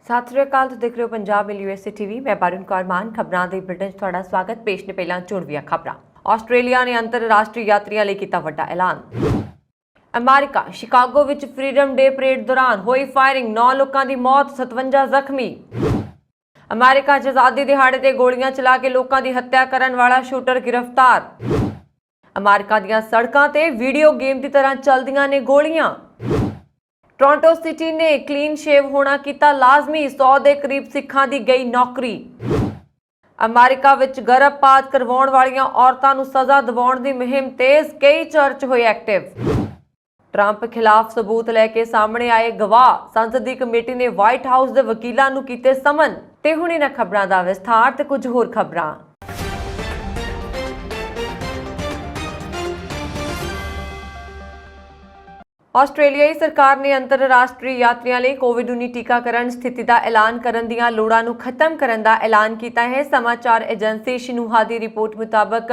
ਸਤਿ ਸ਼੍ਰੀ ਅਕਾਲ। ਤੁਸੀਂ ਦੇਖ ਰਹੇ ਹੋ ਪੰਜਾਬ ਮਿਲ USA TV। ਮੈਂ ਪਰਵੀਨ ਕੌਰ ਮਾਨ। ਖਬਰਾਂ ਦੇ ਬੁਲੇਟਿਨ 'ਚ ਤੁਹਾਡਾ ਸਵਾਗਤ। ਪੇਸ਼ ਨੇ ਪਹਿਲਾਂ ਝੁੜਵੀਆਂ ਖਬਰਾਂ। ਆਸਟ੍ਰੇਲੀਆ ਨੇ ਅੰਤਰਰਾਸ਼ਟਰੀ ਯਾਤਰੀਆਂ ਲਈ ਕੀਤਾ ਵੱਡਾ ਐਲਾਨ। ਅਮਰੀਕਾ ਸ਼ਿਕਾਗੋ ਵਿੱਚ ਫਰੀडम ਡੇ ਪਰੇਡ ਦੌਰਾਨ ਹੋਈ ਫਾਇਰਿੰਗ, 9 ਲੋਕਾਂ ਦੀ ਮੌਤ, 57 ਜ਼ਖਮੀ। ਅਮਰੀਕਾ 'ਚ ਆਜ਼ਾਦੀ ਦਿਹਾੜੇ ਤੇ ਗੋਲੀਆਂ ਚਲਾ ਕੇ ਲੋਕਾਂ ਦੀ ਹੱਤਿਆ ਕਰਨ ਵਾਲਾ ਸ਼ੂਟਰ ਗ੍ਰਿਫਤਾਰ। ਅਮਰੀਕਾ ਦੀਆਂ ਸੜਕਾਂ ਤੇ ਵੀਡੀਓ ਗੇਮ ਦੀ ਤਰ੍ਹਾਂ ਚੱਲਦੀਆਂ ਨੇ ਗੋਲੀਆਂ। ਟੋਰਾਂਟੋ ਸਿਟੀ ਨੇ ਕਲੀਨ ਸ਼ੇਵ ਹੋਣਾ ਕੀਤਾ ਲਾਜ਼ਮੀ, 100 ਦੇ ਕਰੀਬ ਸਿੱਖਾਂ ਦੀ ਗਈ ਨੌਕਰੀ। ਅਮਰੀਕਾ ਵਿੱਚ ਗਰਭਪਾਤ ਕਰਵਾਉਣ ਵਾਲੀਆਂ ਔਰਤਾਂ ਨੂੰ ਸਜ਼ਾ ਦਿਵਾਉਣ ਦੀ ਮੁਹਿੰਮ ਤੇਜ਼, ਕਈ ਚਰਚ ਹੋਏ ਐਕਟਿਵ। ਟਰੰਪ ਖਿਲਾਫ ਸਬੂਤ ਲੈ ਕੇ ਸਾਹਮਣੇ ਆਏ ਗਵਾਹ, ਸੰਸਦੀ ਕਮੇਟੀ ਨੇ ਵਾਈਟ ਹਾਊਸ ਦੇ ਵਕੀਲਾਂ ਨੂੰ ਕੀਤੇ ਸਮਨ। ਤੇ ਹੁਣ ਇਹਨਾਂ ਖਬਰਾਂ ਦਾ ਵਿਸਥਾਰ ਤੇ ਕੁਝ ਹੋਰ ਖਬਰਾਂ। ਆਸਟ੍ਰੇਲੀਆਈ ਸਰਕਾਰ ਨੇ ਅੰਤਰਰਾਸ਼ਟਰੀ ਯਾਤਰੀਆਂ ਲਈ ਕੋਵਿਡ-19 ਟੀਕਾਕਰਨ ਸਥਿਤੀ ਦਾ ਐਲਾਨ ਕਰਨ ਦੀਆਂ ਲੋੜਾਂ ਨੂੰ ਖਤਮ ਕਰਨ ਦਾ ਐਲਾਨ ਕੀਤਾ ਹੈ। ਸਮਾਚਾਰ ਏਜੰਸੀ ਸ਼ਿਨੂਹਾ ਦੀ ਰਿਪੋਰਟ ਮੁਤਾਬਕ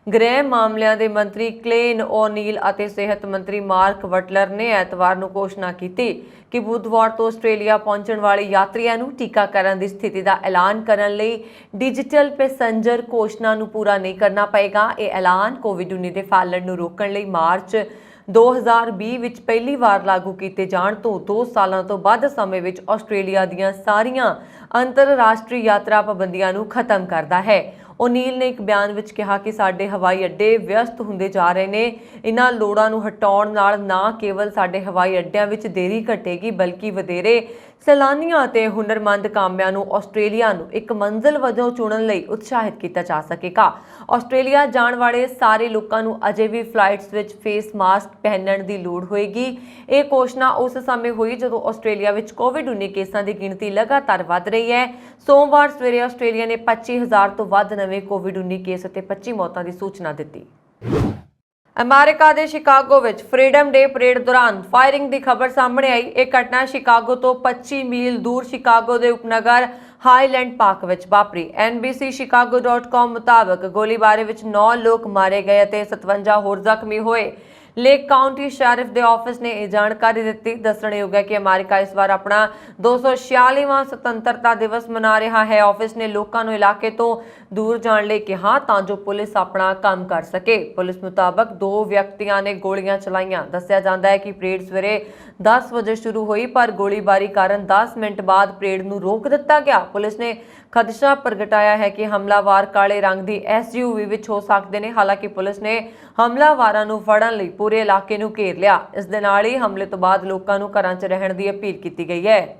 ਗ੍ਰਹਿ ਮਾਮਲਿਆਂ ਦੇ ਮੰਤਰੀ ਕਲੇਨ ਓਨੀਲ ਅਤੇ ਸਿਹਤ ਮੰਤਰੀ ਮਾਰਕ ਵਟਲਰ ਨੇ ਐਤਵਾਰ ਨੂੰ ਘੋਸ਼ਣਾ ਕੀਤੀ ਕਿ ਬੁੱਧਵਾਰ ਤੋਂ ਆਸਟ੍ਰੇਲੀਆ ਪਹੁੰਚਣ ਵਾਲੇ ਯਾਤਰੀਆਂ ਨੂੰ ਟੀਕਾਕਰਨ ਦੀ ਸਥਿਤੀ ਦਾ ਐਲਾਨ ਕਰਨ ਲਈ ਡਿਜੀਟਲ ਪੈਸੇਂਜਰ ਘੋਸ਼ਣਾ ਨੂੰ ਪੂਰਾ ਨਹੀਂ ਕਰਨਾ ਪਏਗਾ। ਇਹ ਐਲਾਨ ਕੋਵਿਡ-19 ਦੇ ਫੈਲਣ ਨੂੰ ਰੋਕਣ ਲਈ ਮਾਰਚ 2020 ਵਿੱਚ ਪਹਿਲੀ ਵਾਰ ਲਾਗੂ ਕੀਤੇ ਜਾਣ ਤੋਂ 2 ਸਾਲਾਂ ਤੋਂ ਵੱਧ ਸਮੇਂ ਵਿੱਚ ਆਸਟ੍ਰੇਲੀਆ ਦੀਆਂ ਸਾਰੀਆਂ ਅੰਤਰਰਾਸ਼ਟਰੀ ਯਾਤਰਾ ਪਾਬੰਦੀਆਂ ਨੂੰ ਖਤਮ ਕਰਦਾ ਹੈ। ਓਨੀਲ ਨੇ ਇੱਕ ਬਿਆਨ ਵਿੱਚ ਕਿਹਾ ਕਿ ਸਾਡੇ ਹਵਾਈ ਅੱਡੇ ਵਿਅਸਤ ਹੁੰਦੇ ਜਾ ਰਹੇ ਨੇ। ਇਹਨਾਂ ਲੋੜਾਂ ਨੂੰ ਹਟਾਉਣ ਨਾਲ ਨਾ ਕੇਵਲ ਸਾਡੇ ਹਵਾਈ ਅੱਡਿਆਂ ਵਿੱਚ ਦੇਰੀ ਘਟੇਗੀ, ਬਲਕਿ ਵਧੇਰੇ ਸੈਲਾਨੀਆਂ ਅਤੇ ਹੁਨਰਮੰਦ ਕਾਮਿਆਂ ਨੂੰ ਆਸਟ੍ਰੇਲੀਆ ਨੂੰ ਇੱਕ ਮੰਜ਼ਿਲ ਵਜੋਂ ਚੁਣਨ ਲਈ ਉਤਸ਼ਾਹਿਤ ਕੀਤਾ ਜਾ ਸਕੇਗਾ। ਆਸਟ੍ਰੇਲੀਆ ਜਾਣ ਵਾਲੇ ਸਾਰੇ ਲੋਕਾਂ ਨੂੰ ਅਜੇ ਵੀ ਫਲਾਈਟਸ ਵਿੱਚ ਫੇਸ ਮਾਸਕ ਪਹਿਨਣ ਦੀ ਲੋੜ ਹੋਏਗੀ। ਇਹ ਘੋਸ਼ਣਾ ਉਸ ਸਮੇਂ ਹੋਈ ਜਦੋਂ ਆਸਟ੍ਰੇਲੀਆ ਵਿੱਚ ਕੋਵਿਡ-19 ਕੇਸਾਂ ਦੀ ਗਿਣਤੀ ਲਗਾਤਾਰ ਵੱਧ ਰਹੀ ਹੈ। ਸੋਮਵਾਰ ਸਵੇਰੇ ਆਸਟ੍ਰੇਲੀਆ ਨੇ 25,000 ਤੋਂ ਵੱਧ ਨਵੇਂ ਕੋਵਿਡ-19 ਕੇਸ ਅਤੇ 25 ਮੌਤਾਂ ਦੀ ਸੂਚਨਾ ਦਿੱਤੀ। ਅਮਰੀਕਾ ਦੇ ਸ਼ਿਕਾਗੋ ਵਿੱਚ ਫਰੀडम ਡੇ ਪਰੇਡ ਦੌਰਾਨ ਫਾਇਰਿੰਗ ਦੀ ਖਬਰ ਸਾਹਮਣੇ ਆਈ। ਇਹ ਘਟਨਾ ਸ਼ਿਕਾਗੋ ਤੋਂ 25 ਮੀਲ ਦੂਰ ਸ਼ਿਕਾਗੋ ਦੇ ਉਪਨਗਰ ਹਾਈਲੈਂਡ ਪਾਰਕ ਵਿੱਚ ਵਾਪਰੀ। NBC Chicago.com ਮੁਤਾਬਕ ਗੋਲੀਬਾਰੀ ਵਿੱਚ 9 ਲੋਕ ਮਾਰੇ ਗਏ ਅਤੇ 57 ਹੋਰ ਜ਼ਖਮੀ ਹੋਏ। ਲੇਕ ਕਾਉਂਟੀ ਸ਼ੈਰਿਫ ਦੇ ਆਫਿਸ ਨੇ ਇਹ ਜਾਣਕਾਰੀ ਦਿੱਤੀ। ਦੱਸਣਯੋਗ ਹੈ ਕਿ ਅਮਰੀਕਾ ਇਸ ਵਾਰ ਆਪਣਾ 246ਵਾਂ ਸੁਤੰਤਰਤਾ ਦਿਵਸ ਮਨਾ ਰਿਹਾ ਹੈ। ਆਫਿਸ ਨੇ ਲੋਕਾਂ ਨੂੰ ਇਲਾਕੇ ਤੋਂ ਦੂਰ ਜਾਣ ਲਈ ਕਿਹਾ ਤਾਂ ਜੋ ਪੁਲਿਸ ਆਪਣਾ ਕੰਮ ਕਰ ਸਕੇ। ਪੁਲਿਸ ਮੁਤਾਬਕ 2 ਵਿਅਕਤੀਆਂ ਨੇ ਗੋਲੀਆਂ ਚਲਾਈਆਂ। ਦੱਸਿਆ ਜਾਂਦਾ ਹੈ ਕਿ ਪਰੇਡ ਸਵੇਰੇ 10 ਵਜੇ ਸ਼ੁਰੂ ਹੋਈ, ਪਰ ਗੋਲੀਬਾਰੀ ਕਾਰਨ 10 ਮਿੰਟ ਬਾਅਦ ਪਰੇਡ ਨੂੰ ਰੋਕ ਦਿੱਤਾ ਗਿਆ। ਪੁਲਿਸ ਨੇ ਖਦਸ਼ਾ ਪ੍ਰਗਟਾਇਆ ਹੈ ਕਿ ਹਮਲਾਵਰ ਕਾਲੇ ਰੰਗ ਦੀ SUV ਵਿੱਚ ਹੋ ਸਕਦੇ ਨੇ। ਹਾਲਾਂਕਿ ਪੁਲਿਸ ਨੇ ਹਮਲਾਵਰਾਂ ਨੂੰ ਫੜਨ ਲਈ ਪੂਰੇ ਇਲਾਕੇ ਨੂੰ ਘੇਰ ਲਿਆ। ਇਸ ਦੇ ਨਾਲ ਹੀ ਹਮਲੇ ਤੋਂ ਬਾਅਦ ਲੋਕਾਂ ਨੂੰ ਘਰਾਂ 'ਚ ਰਹਿਣ ਦੀ ਅਪੀਲ ਕੀਤੀ ਗਈ ਹੈ।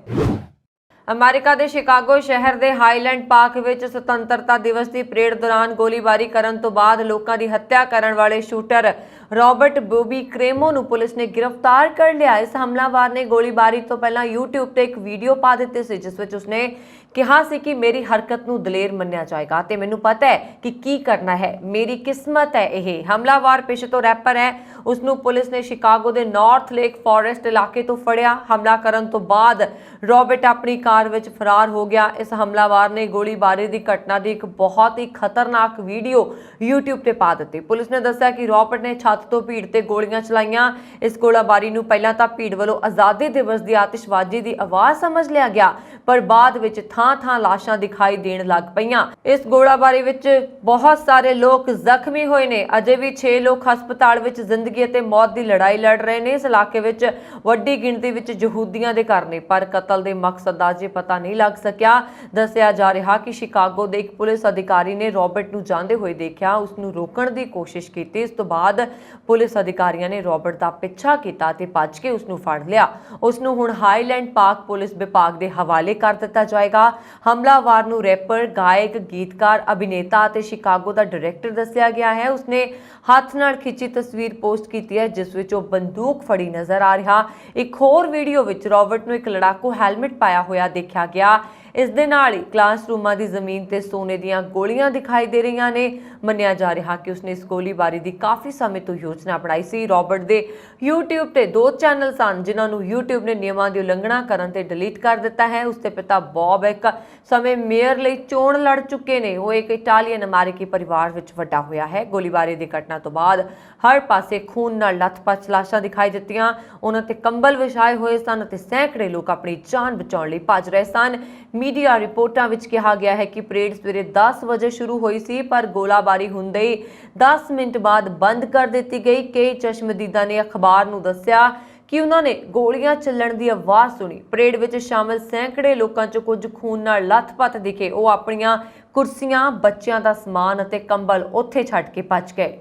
ਅਮਰੀਕਾ ਦੇ ਸ਼ਿਕਾਗੋ ਸ਼ਹਿਰ ਦੇ ਹਾਈਲੈਂਡ ਪਾਰਕ ਵਿੱਚ ਸੁਤੰਤਰਤਾ ਦਿਵਸ ਦੀ ਪਰੇਡ ਦੌਰਾਨ ਗੋਲੀਬਾਰੀ ਕਰਨ ਤੋਂ ਬਾਅਦ ਲੋਕਾਂ ਦੀ ਹੱਤਿਆ ਕਰਨ ਵਾਲੇ ਸ਼ੂਟਰ ਰੌਬਰਟ ਬੋਬੀ ਕ੍ਰੇਮੋ ਨੂੰ ਪੁਲਿਸ ਨੇ ਗ੍ਰਿਫਤਾਰ ਕਰ ਲਿਆ। ਇਸ ਹਮਲਾਵਰ ਨੇ ਗੋਲੀਬਾਰੀ ਤੋਂ ਪਹਿਲਾਂ YouTube ਤੇ ਇੱਕ ਵੀਡੀਓ ਪਾ ਦਿੱਤੀ ਸੀ, ਜਿਸ ਵਿੱਚ ਉਸਨੇ ਕਿਹਾ ਸੀ ਕਿ ਮੇਰੀ ਹਰਕਤ ਨੂੰ ਦਲੇਰ ਮੰਨਿਆ ਜਾਏਗਾ ਤੇ ਮੈਨੂੰ ਪਤਾ ਹੈ ਕਿ ਕੀ ਕਰਨਾ ਹੈ, ਮੇਰੀ ਕਿਸਮਤ ਹੈ। ਇਹ ਹਮਲਾਵਰ ਪੇਸ਼ੇ ਤੋਂ ਰੈਪਰ ਹੈ। ਉਸ ਨੂੰ ਪੁਲਿਸ ਨੇ ਸ਼ਿਕਾਗੋ ਦੇ ਨਾਰਥ ਲੇਕ ਫੋਰੈਸਟ ਇਲਾਕੇ ਤੋਂ ਫੜਿਆ। ਹਮਲਾ ਕਰਨ ਤੋਂ ਬਾਅਦ ਰੌਬਰਟ ਆਪਣੀ ਕਾਰ ਵਿੱਚ ਫਰਾਰ ਹੋ ਗਿਆ। ਇਸ ਹਮਲਾਵਰ ਨੇ ਗੋਲੀਬਾਰੀ ਦੀ ਘਟਨਾ ਦੀ ਇੱਕ ਬਹੁਤ ਹੀ ਖਤਰਨਾਕ ਵੀਡੀਓ YouTube ਤੇ ਪਾ ਦਿੱਤੀ। ਪੁਲਿਸ ਨੇ ਦੱਸਿਆ ਕਿ ਰੌਬਰਟ ਨੇ ਛੱਤ ਤੋਂ ਭੀੜ ਤੇ ਗੋਲੀਆਂ ਚਲਾਈਆਂ। ਇਸ ਗੋਲੀਬਾਰੀ ਨੂੰ ਪਹਿਲਾਂ ਤਾਂ ਭੀੜ ਵੱਲੋਂ ਆਜ਼ਾਦੀ ਦਿਵਸ ਦੀ ਆਤਿਸ਼ਬਾਜ਼ੀ ਦੀ ਆਵਾਜ਼ ਸਮਝ ਲਿਆ ਗਿਆ, ਪਰ ਬਾਅਦ ਵਿੱਚ ਥਾਂ-ਥਾਂ ਲਾਸ਼ਾਂ ਦਿਖਾਈ ਦੇਣ ਲੱਗ ਪਈਆਂ। ਇਸ ਗੋਲੀਬਾਰੀ ਵਿੱਚ ਬਹੁਤ ਸਾਰੇ ਲੋਕ ਜ਼ਖਮੀ ਹੋਏ ਨੇ। ਅਜੇ ਵੀ 6 ਲੋਕ ਹਸਪਤਾਲ ਵਿੱਚ ਜ਼ਿੰਦਗੀ ਅਤੇ ਮੌਤ ਦੀ ਲੜਾਈ ਲੜ ਰਹੇ ਨੇ। ਇਸ ਇਲਾਕੇ ਵਿੱਚ ਵੱਡੀ ਗਿਣਤੀ ਵਿੱਚ ਯਹੂਦੀਆਂ ਦੇ ਘਰ ਨੇ, ਪਰ ਕਤਲ ਦੇ ਮਕਸਦ ਦਾ ਅਜੇ ਪਤਾ ਨਹੀਂ ਲੱਗ ਸਕਿਆ। ਦੱਸਿਆ ਜਾ ਰਿਹਾ ਕਿ ਸ਼ਿਕਾਗੋ ਦੇ ਇੱਕ ਪੁਲਿਸ ਅਧਿਕਾਰੀ ਨੇ ਰੌਬਰਟ ਨੂੰ ਜਾਂਦੇ ਹੋਏ ਦੇਖਿਆ, ਉਸ ਨੂੰ ਰੋਕਣ ਦੀ ਕੋਸ਼ਿਸ਼ ਕੀਤੀ। ਇਸ ਤੋਂ ਬਾਅਦ ਪੁਲਿਸ ਅਧਿਕਾਰੀਆਂ ਨੇ ਰੌਬਰਟ ਦਾ ਪਿੱਛਾ ਕੀਤਾ ਤੇ ਭੱਜ ਕੇ ਉਸ ਨੂੰ ਫੜ ਲਿਆ। ਉਸ ਨੂੰ ਹੁਣ ਹਾਈਲੈਂਡ ਪਾਰਕ ਪੁਲਿਸ ਵਿਭਾਗ ਦੇ ਹਵਾਲੇ ਕਰ ਦਿੱਤਾ ਜਾਏਗਾ। ਹਮਲਾਵਰ ਨੂੰ ਰੈਪਰ, ਗਾਇਕ, ਗੀਤਕਾਰ, ਅਭਿਨੇਤਾ ਅਤੇ ਸ਼ਿਕਾਗੋ ਦਾ ਡਾਇਰੈਕਟਰ ਦੱਸਿਆ ਗਿਆ ਹੈ। ਉਸਨੇ ਹੱਥ ਨਾਲ ਖਿੱਚੀ ਤਸਵੀਰ ਪੋਸਟ ਕੀਤੀ ਹੈ, ਜਿਸ ਵਿੱਚ ਉਹ ਬੰਦੂਕ ਫੜੀ ਨਜ਼ਰ ਆ ਰਿਹਾ। ਇੱਕ ਹੋਰ ਵੀਡੀਓ ਵਿੱਚ ਰੌਬਰਟ ਨੂੰ ਇੱਕ ਲੜਾਕੂ ਹੈਲਮਟ ਪਾਇਆ ਹੋਇਆ ਦੇਖਿਆ ਗਿਆ। ਇਸ ਦੇ ਨਾਲ ਹੀ ਕਲਾਸਰੂਮਾਂ ਦੀ ਜ਼ਮੀਨ ਤੇ ਸੋਨੇ ਦੀਆਂ ਗੋਲੀਆਂ ਦਿਖਾਈ ਦੇ ਰਹੀਆਂ ਨੇ। ਮੰਨਿਆ ਜਾ ਰਿਹਾ ਕਿ ਉਸਨੇ ਇਸ ਗੋਲੀਬਾਰੀ ਦੀ ਕਾਫੀ ਸਮੇਂ ਤੋਂ ਯੋਜਨਾ ਬਣਾਈ ਸੀ। ਰੌਬਰਟ ਦੇ YouTube ਤੇ 2 ਚੈਨਲ ਸਨ ਜਿਨ੍ਹਾਂ ਨੂੰ YouTube ਨੇ ਨਿਯਮਾਂ ਦੀ ਉਲੰਘਣਾ ਕਰਨ ਤੇ ਡਿਲੀਟ ਕਰ ਦਿੱਤਾ ਹੈ। ਉਸਦੇ ਪਿਤਾ ਬੌਬ ਇੱਕ ਸਮੇਂ ਮੇਅਰ ਲਈ ਚੋਣ ਲੜ ਚੁੱਕੇ ਨੇ। ਉਹ ਇੱਕ ਇਟਾਲੀਅਨ ਅਮਰੀਕੀ ਪਰਿਵਾਰ ਵਿੱਚ ਵੱਡਾ ਹੋਇਆ ਹੈ। ਗੋਲੀਬਾਰੀ ਦੀ ਘਟਨਾ ਤੋਂ ਬਾਅਦ ਹਰ ਪਾਸੇ ਖੂਨ ਨਾਲ ਲੱਥਪੱਥ ਲਾਸ਼ਾਂ ਦਿਖਾਈ ਦਿੱਤੀਆਂ। ਉਹਨਾਂ ਤੇ ਕੰਬਲ ਵਿਛਾਏ ਹੋਏ ਸਨ ਅਤੇ ਸੈਂਕੜੇ ਲੋਕ ਆਪਣੀ ਜਾਨ ਬਚਾਉਣ ਲਈ ਭੱਜ ਰਹੇ ਸਨ। ਮੀਡੀਆ ਰਿਪੋਰਟਾਂ ਵਿੱਚ ਕਿਹਾ ਗਿਆ ਹੈ ਕਿ ਪਰੇਡ ਸਵੇਰੇ 10 ਵਜੇ ਸ਼ੁਰੂ ਹੋਈ ਸੀ ਪਰ ਗੋਲਾਬਾਰੀ ਹੁੰਦੇ ਹੀ 10 ਮਿੰਟ ਬਾਅਦ ਬੰਦ ਕਰ ਦਿੱਤੀ ਗਈ। ਕਈ ਚਸ਼ਮਦੀਦਾਂ ਨੇ ਅਖਬਾਰ ਨੂੰ ਦੱਸਿਆ ਕਿ ਉਹਨਾਂ ਨੇ ਗੋਲੀਆਂ ਚੱਲਣ ਦੀ ਆਵਾਜ਼ ਸੁਣੀ। ਪਰੇਡ ਵਿੱਚ ਸ਼ਾਮਲ ਸੈਂਕੜੇ ਲੋਕਾਂ 'ਚ ਕੁਝ ਖੂਨ ਨਾਲ ਲੱਥਪੱਥ ਦਿਖੇ। ਉਹ ਆਪਣੀਆਂ ਕੁਰਸੀਆਂ, ਬੱਚਿਆਂ ਦਾ ਸਮਾਨ ਅਤੇ ਕੰਬਲ ਉੱਥੇ ਛੱਡ ਕੇ ਭੱਜ ਗਏ।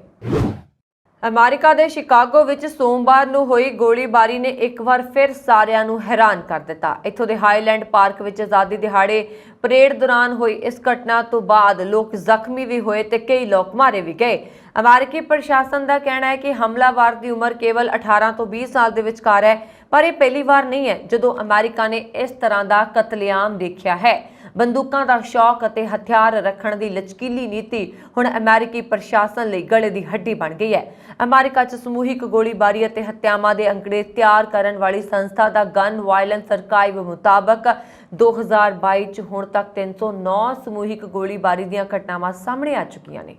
ਅਮਰੀਕਾ ਦੇ ਸ਼ਿਕਾਗੋ ਵਿੱਚ ਸੋਮਵਾਰ ਨੂੰ ਹੋਈ ਗੋਲੀਬਾਰੀ ਨੇ ਇੱਕ ਵਾਰ ਫਿਰ ਸਾਰਿਆਂ ਨੂੰ ਹੈਰਾਨ ਕਰ ਦਿੱਤਾ। ਇੱਥੋਂ ਦੇ ਹਾਈਲੈਂਡ ਪਾਰਕ ਵਿੱਚ ਆਜ਼ਾਦੀ ਦਿਹਾੜੇ ਪਰੇਡ ਦੌਰਾਨ ਹੋਈ ਇਸ ਘਟਨਾ ਤੋਂ ਬਾਅਦ ਲੋਕ ਜ਼ਖਮੀ ਵੀ ਹੋਏ ਤੇ ਕਈ ਲੋਕ ਮਾਰੇ ਵੀ ਗਏ। ਅਮਰੀਕੀ ਪ੍ਰਸ਼ਾਸਨ ਦਾ ਕਹਿਣਾ ਹੈ ਕਿ ਹਮਲਾਵਰ ਦੀ ਉਮਰ ਕੇਵਲ 18 ਤੋਂ 20 ਸਾਲ ਦੇ ਵਿਚਕਾਰ ਹੈ, ਪਰ ਇਹ ਪਹਿਲੀ ਵਾਰ ਨਹੀਂ ਹੈ ਜਦੋਂ ਅਮਰੀਕਾ ਨੇ ਇਸ ਤਰ੍ਹਾਂ ਦਾ ਕਤਲੇਆਮ ਦੇਖਿਆ ਹੈ। ਬੰਦੂਕਾਂ ਦਾ ਸ਼ੌਕ ਅਤੇ ਹਥਿਆਰ ਰੱਖਣ ਦੀ ਲਚਕੀਲੀ ਨੀਤੀ ਹੁਣ ਅਮਰੀਕੀ ਪ੍ਰਸ਼ਾਸਨ ਲਈ ਗਲੇ ਦੀ ਹੱਡੀ ਬਣ ਗਈ ਹੈ। ਅਮਰੀਕਾ 'ਚ ਸਮੂਹਿਕ ਗੋਲੀਬਾਰੀ ਅਤੇ ਹੱਤਿਆਵਾਂ ਦੇ ਅੰਕੜੇ ਤਿਆਰ ਕਰਨ ਵਾਲੀ ਸੰਸਥਾ ਦਾ ਗਨ ਵਾਇਲੈਂਸ ਆਰਕਾਈਵ ਮੁਤਾਬਕ 2022 'ਚ ਹੁਣ ਤੱਕ 309 ਸਮੂਹਿਕ ਗੋਲੀਬਾਰੀ ਦੀਆਂ ਘਟਨਾਵਾਂ ਸਾਹਮਣੇ ਆ ਚੁੱਕੀਆਂ ਨੇ।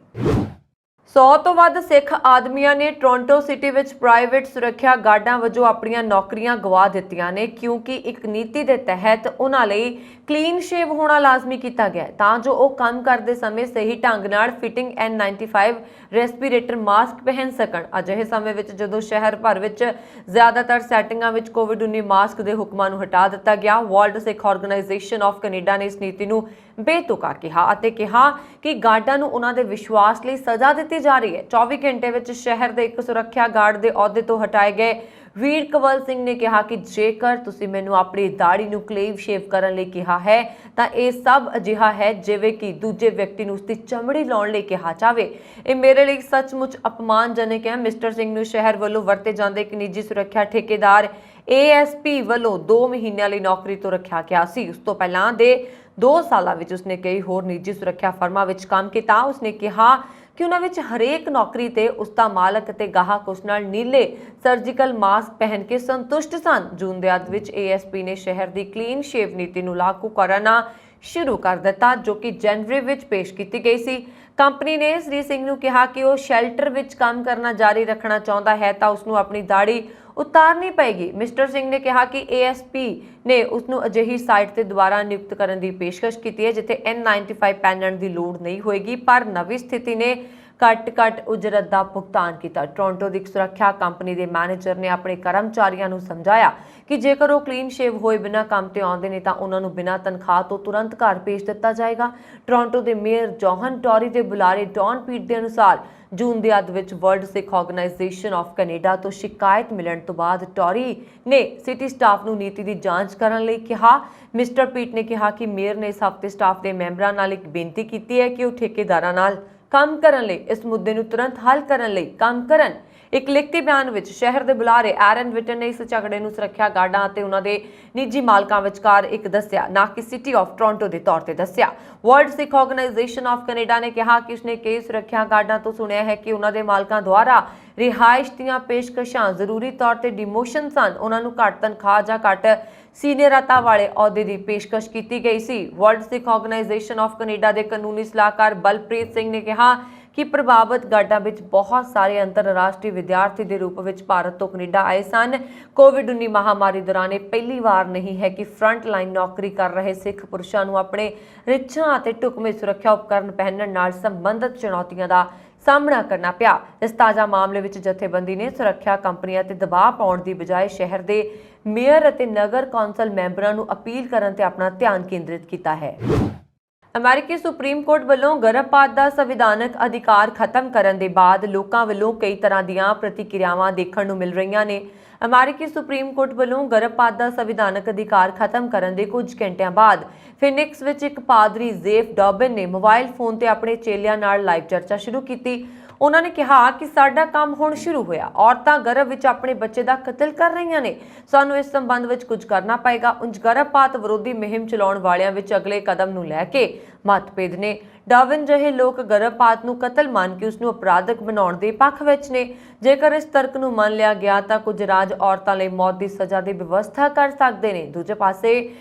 100 ਤੋਂ ਵੱਧ ਸਿੱਖ ਆਦਮੀਆਂ ਨੇ ਟੋਰਾਂਟੋ ਸਿਟੀ ਵਿੱਚ ਪ੍ਰਾਈਵੇਟ ਸੁਰੱਖਿਆ ਗਾਰਡਾਂ ਵਜੋਂ ਆਪਣੀਆਂ ਨੌਕਰੀਆਂ ਗਵਾ ਦਿੱਤੀਆਂ ਨੇ ਕਿਉਂਕਿ ਇੱਕ ਨੀਤੀ ਦੇ ਤਹਿਤ ਉਹਨਾਂ ਲਈ ਕਲੀਨ ਸ਼ੇਵ ਹੋਣਾ ਲਾਜ਼ਮੀ ਕੀਤਾ ਗਿਆ ਤਾਂ ਜੋ ਉਹ ਕੰਮ ਕਰਦੇ ਸਮੇਂ ਸਹੀ ਢੰਗ ਨਾਲ ਫਿਟਿੰਗ N95 ਰੈਸਪੀਰੇਟਰ ਮਾਸਕ ਪਹਿਨ ਸਕਣ। ਅਜਿਹੇ ਸਮੇਂ ਵਿੱਚ ਜਦੋਂ ਸ਼ਹਿਰ ਭਰ ਵਿੱਚ ਜ਼ਿਆਦਾਤਰ ਸੈਟਿੰਗਾਂ ਵਿੱਚ ਕੋਵਿਡ-19 ਮਾਸਕ ਦੇ ਹੁਕਮਾਂ ਨੂੰ ਹਟਾ ਦਿੱਤਾ ਗਿਆ, world Sikh organization of Canada ਨੇ ਇਸ ਨੀਤੀ ਨੂੰ ਬੇਤੁਕਾ ਕਿਹਾ ਅਤੇ ਕਿਹਾ ਕਿ ਗਾਰਡਾਂ ਨੂੰ ਉਹਨਾਂ ਦੇ ਵਿਸ਼ਵਾਸ ਲਈ ਸਜ਼ਾ ਦਿੱਤੀ ਜਾ ਰਹੀ ਹੈ। 24 ਘੰਟੇ ਵਿੱਚ ਸ਼ਹਿਰ ਦੇ ਇੱਕ ਸੁਰੱਖਿਆ ਗਾਰਡ ਦੇ ਅਹੁਦੇ ਤੋਂ ਹਟਾਏ ਗਏ ਵੀਰ ਕਵਲ ਸਿੰਘ ਨੇ ਕਿਹਾ ਕਿ ਜੇਕਰ ਤੁਸੀਂ ਮੈਨੂੰ ਆਪਣੀ ਦਾੜੀ ਨੂੰ ਕਲੀਨ ਸ਼ੇਵ ਕਰਨ ਲਈ ਕਿਹਾ ਹੈ ਤਾਂ ਇਹ ਸਭ ਅਜਿਹਾ ਹੈ ਜਿਵੇਂ ਕਿ ਦੂਜੇ ਵਿਅਕਤੀ ਨੂੰ ਉਸਦੀ ਚਮੜੀ ਲਾਉਣ ਲਈ ਕਿਹਾ ਜਾਵੇ। ਇਹ ਮੇਰੇ ਲਈ ਸੱਚਮੁੱਚ ਅਪਮਾਨਜਨਕ ਹੈ। ਮਿਸਟਰ ਸਿੰਘ ਨੂੰ ਸ਼ਹਿਰ ਵੱਲੋਂ ਵਰਤੇ ਜਾਂਦੇ ਇੱਕ ਨਿੱਜੀ ਸੁਰੱਖਿਆ ਠੇਕੇਦਾਰ ASP ਵੱਲੋਂ 2 ਮਹੀਨਿਆਂ ਲਈ ਨੌਕਰੀ ਤੋਂ ਰੱਖਿਆ ਗਿਆ ਸੀ। ਉਸ ਤੋਂ ਪਹਿਲਾਂ ਦੇ 2 ਸਾਲਾਂ ਵਿੱਚ ਉਸਨੇ ਕਈ ਹੋਰ ਨਿੱਜੀ ਸੁਰੱਖਿਆ ਫਰਮਾਂ ਵਿੱਚ ਕੰਮ ਕੀਤਾ। ਉਸਨੇ ਕਿਹਾ ਕਿ ਉਹਨਾਂ ਵਿੱਚ ਹਰੇਕ ਨੌਕਰੀ ਤੇ ਉਸ ਦਾ ਮਾਲਕ ਅਤੇ ਗਾਹਕ ਉਸ ਨਾਲ ਨੀਲੇ ਸਰਜੀਕਲ ਮਾਸਕ ਪਹਿਨ ਕੇ ਸੰਤੁਸ਼ਟ ਸਨ। ਜੂਨ ਦੇ ਅੰਤ ਵਿੱਚ ASP ਨੇ ਸ਼ਹਿਰ ਦੀ ਕਲੀਨ ਸ਼ੇਵ ਨੀਤੀ ਨੂੰ ਲਾਗੂ ਕਰਨਾ ਸ਼ੁਰੂ ਕਰ ਦਿੱਤਾ ਜੋ ਕਿ ਜਨਵਰੀ ਵਿੱਚ ਪੇਸ਼ ਕੀਤੀ ਗਈ ਸੀ। ਕੰਪਨੀ ਨੇ ਸ੍ਰੀ ਸਿੰਘ ਨੂੰ ਕਿਹਾ ਕਿ ਉਹ ਸ਼ੈਲਟਰ ਵਿੱਚ ਕੰਮ ਕਰਨਾ ਜਾਰੀ ਰੱਖਣਾ ਚਾਹੁੰਦਾ ਹੈ ਤਾਂ ਉਸ ਨੂੰ ਆਪਣੀ ਦਾੜੀ ਉਤਾਰਨੀ ਪਏਗੀ। ਮਿਸਟਰ ਸਿੰਘ ਨੇ ਕਿਹਾ ਕਿ ASP ਨੇ ਉਸ ਨੂੰ ਅਜਿਹੀ ਸਾਈਟ ਤੇ ਦੁਬਾਰਾ ਨਿਯੁਕਤ ਕਰਨ ਦੀ ਪੇਸ਼ਕਸ਼ ਕੀਤੀ ਹੈ ਜਿੱਥੇ N95 ਪਹਿਨਣ ਦੀ ਲੋੜ ਨਹੀਂ ਹੋਏਗੀ, ਪਰ ਨਵੀਂ ਸਥਿਤੀ ਨੇ ਘੱਟ ਉਜਰਤ ਦਾ ਭੁਗਤਾਨ ਕੀਤਾ। ਟੋਰਾਂਟੋ ਦੀ ਇੱਕ ਸੁਰੱਖਿਆ ਕੰਪਨੀ ਦੇ ਮੈਨੇਜਰ ਨੇ ਆਪਣੇ ਕਰਮਚਾਰੀਆਂ ਨੂੰ ਸਮਝਾਇਆ ਕਿ ਜੇਕਰ ਉਹ ਕਲੀਨ ਸ਼ੇਵ ਹੋਏ ਬਿਨਾਂ ਕੰਮ ਤੇ ਆਉਂਦੇ ਨੇ ਤਾਂ ਉਹਨਾਂ ਨੂੰ ਬਿਨਾਂ ਤਨਖਾਹ ਤੋਂ ਤੁਰੰਤ ਘਰ ਭੇਜ ਦਿੱਤਾ ਜਾਏਗਾ। ਟੋਰਾਂਟੋ ਦੇ ਮੇਅਰ ਜੋਹਨ ਟੋਰੀ ਦੇ ਬੁਲਾਰੇ ਡੌਨ ਪੀਟ ਦੇ ਅਨੁਸਾਰ ਜੂਨ ਦੇ ਅੱਧ ਵਿੱਚ world Sikh organization of Canada ਤੋਂ ਸ਼ਿਕਾਇਤ ਮਿਲਣ ਤੋਂ ਬਾਅਦ ਟੋਰੀ ਨੇ ਸਿਟੀ ਸਟਾਫ ਨੂੰ ਨੀਤੀ ਦੀ ਜਾਂਚ ਕਰਨ ਲਈ ਕਿਹਾ। ਮਿਸਟਰ ਪੀਟ ਨੇ ਕਿਹਾ ਕਿ ਮੇਅਰ ਨੇ ਇਸ ਹਫ਼ਤੇ ਸਟਾਫ ਦੇ ਮੈਂਬਰਾਂ ਨਾਲ ਇੱਕ ਬੇਨਤੀ ਕੀਤੀ ਹੈ ਕਿ ਉਹ ਠੇਕੇਦਾਰਾਂ ਨਾਲ ਕੰਮ ਕਰਨ ਲਈ ਇਸ ਮੁੱਦੇ ਨੂੰ ਤੁਰੰਤ ਹੱਲ ਕਰਨ ਲਈ ਕੰਮ ਕਰਨ। ਇੱਕ ਲਿਖਤੀ ਬਿਆਨ ਵਿੱਚ ਸ਼ਹਿਰ ਦੇ ਬੁਲਾਰੇ ਐਰਨ ਵਿਟਨ ਨੇ ਇਸ ਝਗੜੇ ਨੂੰ ਸੁਰੱਖਿਆ ਗਾਰਡਾਂ ਅਤੇ ਉਹਨਾਂ ਦੇ ਨਿੱਜੀ ਮਾਲਕਾਂ ਵਿਚਕਾਰ ਇੱਕ ਦੱਸਿਆ, ਨਾ ਕਿ ਸਿਟੀ ਆਫ ਟੋਰਾਂਟੋ ਦੇ ਤੌਰ ਤੇ ਦੱਸਿਆ। World Sikh organization of Canada ਨੇ ਕਿਹਾ ਕਿ ਉਸਨੇ ਕਈ ਸੁਰੱਖਿਆ ਗਾਰਡਾਂ ਤੋਂ ਸੁਣਿਆ ਹੈ ਕਿ ਉਹਨਾਂ ਦੇ ਮਾਲਕਾਂ ਦੁਆਰਾ ਰਿਹਾਇਸ਼ ਦੀਆਂ ਪੇਸ਼ਕਸ਼ਾਂ ਜ਼ਰੂਰੀ ਤੌਰ ਤੇ ਡਿਮੋਸ਼ਨ ਸਨ। ਉਹਨਾਂ ਨੂੰ ਘੱਟ ਤਨਖਾਹ ਜਾਂ ਘੱਟ ਸੀਨੀਅਰਤਾ ਵਾਲੇ ਅਹੁਦੇ ਦੀ ਪੇਸ਼ਕਸ਼ ਕੀਤੀ ਗਈ ਸੀ। World Sikh organization of Canada ਦੇ ਕਾਨੂੰਨੀ ਸਲਾਹਕਾਰ ਬਲਪ੍ਰੀਤ ਸਿੰਘ ਨੇ ਕਿਹਾ ਕਿ ਪ੍ਰਭਾਵਿਤ ਗਾਰਡਾਂ ਵਿੱਚ ਬਹੁਤ ਸਾਰੇ ਅੰਤਰਰਾਸ਼ਟਰੀ ਵਿਦਿਆਰਥੀ ਦੇ ਰੂਪ ਵਿੱਚ ਭਾਰਤ ਤੋਂ ਕੈਨੇਡਾ ਆਏ ਸਨ। ਕੋਵਿਡ-19 ਮਹਾਮਾਰੀ ਦੌਰਾਨ ਇਹ ਪਹਿਲੀ ਵਾਰ ਨਹੀਂ ਹੈ ਕਿ ਫਰੰਟ ਲਾਈਨ ਨੌਕਰੀ ਕਰ ਰਹੇ ਸਿੱਖ ਪੁਰਸ਼ਾਂ ਨੂੰ ਆਪਣੇ ਰਿੱਛਾਂ ਅਤੇ ਢੁਕਵੇਂ ਸੁਰੱਖਿਆ ਉਪਕਰਨ ਪਹਿਨਣ ਨਾਲ ਸੰਬੰਧਿਤ ਚੁਣੌਤੀਆਂ ਦਾ ਸਾਹਮਣਾ ਕਰਨਾ ਪਿਆ। ਇਸ ਤਾਜ਼ਾ ਮਾਮਲੇ ਵਿੱਚ ਜਥੇਬੰਦੀ ਨੇ ਸੁਰੱਖਿਆ ਕੰਪਨੀਆਂ ਤੇ ਦਬਾਅ ਪਾਉਣ ਦੀ ਬਜਾਏ ਸ਼ਹਿਰ ਦੇ ਮੇਅਰ ਅਤੇ ਨਗਰ ਕੌਂਸਲ ਮੈਂਬਰਾਂ ਨੂੰ ਅਪੀਲ ਕਰਨ ਤੇ ਆਪਣਾ ਧਿਆਨ ਕੇਂਦਰਿਤ ਕੀਤਾ ਹੈ। ਅਮਰੀਕੀ ਸੁਪਰੀਮ ਕੋਰਟ ਵੱਲੋਂ ਗਰਭਪਾਤ ਦਾ ਸੰਵਿਧਾਨਕ ਅਧਿਕਾਰ ਖਤਮ ਕਰਨ ਦੇ ਬਾਅਦ ਲੋਕਾਂ ਵੱਲੋਂ ਕਈ ਤਰ੍ਹਾਂ ਦੀਆਂ ਪ੍ਰਤੀਕਿਰਿਆਵਾਂ ਦੇਖਣ ਨੂੰ ਮਿਲ ਰਹੀਆਂ ਨੇ। ਅਮਰੀਕੀ ਸੁਪਰੀਮ ਕੋਰਟ ਵੱਲੋਂ ਗਰਭਪਾਤ ਦਾ ਸੰਵਿਧਾਨਕ ਅਧਿਕਾਰ ਖਤਮ ਕਰਨ ਦੇ ਕੁਝ ਘੰਟਿਆਂ ਬਾਅਦ ਫਿਨਿਕਸ ਵਿੱਚ ਇੱਕ ਪਾਦਰੀ ਜ਼ੇਫ ਡੌਬਿਨ ਨੇ ਮੋਬਾਈਲ ਫੋਨ ਤੇ ਆਪਣੇ ਚੇਲਿਆਂ ਨਾਲ ਲਾਈਵ ਚਰਚਾ ਸ਼ੁਰੂ ਕੀਤੀ। ਉਹਨਾਂ ਨੇ ਕਿਹਾ ਕਿ ਸਾਡਾ ਕੰਮ ਹੁਣ ਸ਼ੁਰੂ ਹੋਇਆ, ਔਰਤਾਂ ਗਰਭ ਵਿੱਚ ਆਪਣੇ ਬੱਚੇ ਦਾ ਕਤਲ ਕਰ ਰਹੀਆਂ ਨੇ, ਸਾਨੂੰ ਇਸ ਸੰਬੰਧ ਵਿੱਚ ਕੁਝ ਕਰਨਾ ਪਏਗਾ। ਉਂਝ ਗਰਭਪਾਤ ਵਿਰੋਧੀ ਮੁਹਿੰਮ ਚਲਾਉਣ ਵਾਲਿਆਂ ਵਿੱਚ ਅਗਲੇ ਕਦਮ ਨੂੰ ਲੈ ਕੇ ਮਤਭੇਦ ਨੇ। ਡਾਵਿਨ ਜਿਹੇ ਲੋਕ ਗਰਭਪਾਤ ਨੂੰ ਕਤਲ ਮੰਨ ਕੇ ਉਸ ਨੂੰ ਅਪਰਾਧਕ ਬਣਾਉਣ ਦੇ ਪੱਖ ਵਿੱਚ ਨੇ। ਜੇਕਰ ਇਸ ਤਰਕ ਨੂੰ ਮੰਨ ਲਿਆ ਗਿਆ ਤਾਂ ਕੁਝ ਰਾਜ ਔਰਤਾਂ ਲਈ ਮੌਤ ਦੀ ਸਜ਼ਾ ਦੀ ਵਿਵਸਥਾ ਕਰ ਸਕਦੇ ਨੇ। ਦੂਜੇ ਪਾਸੇ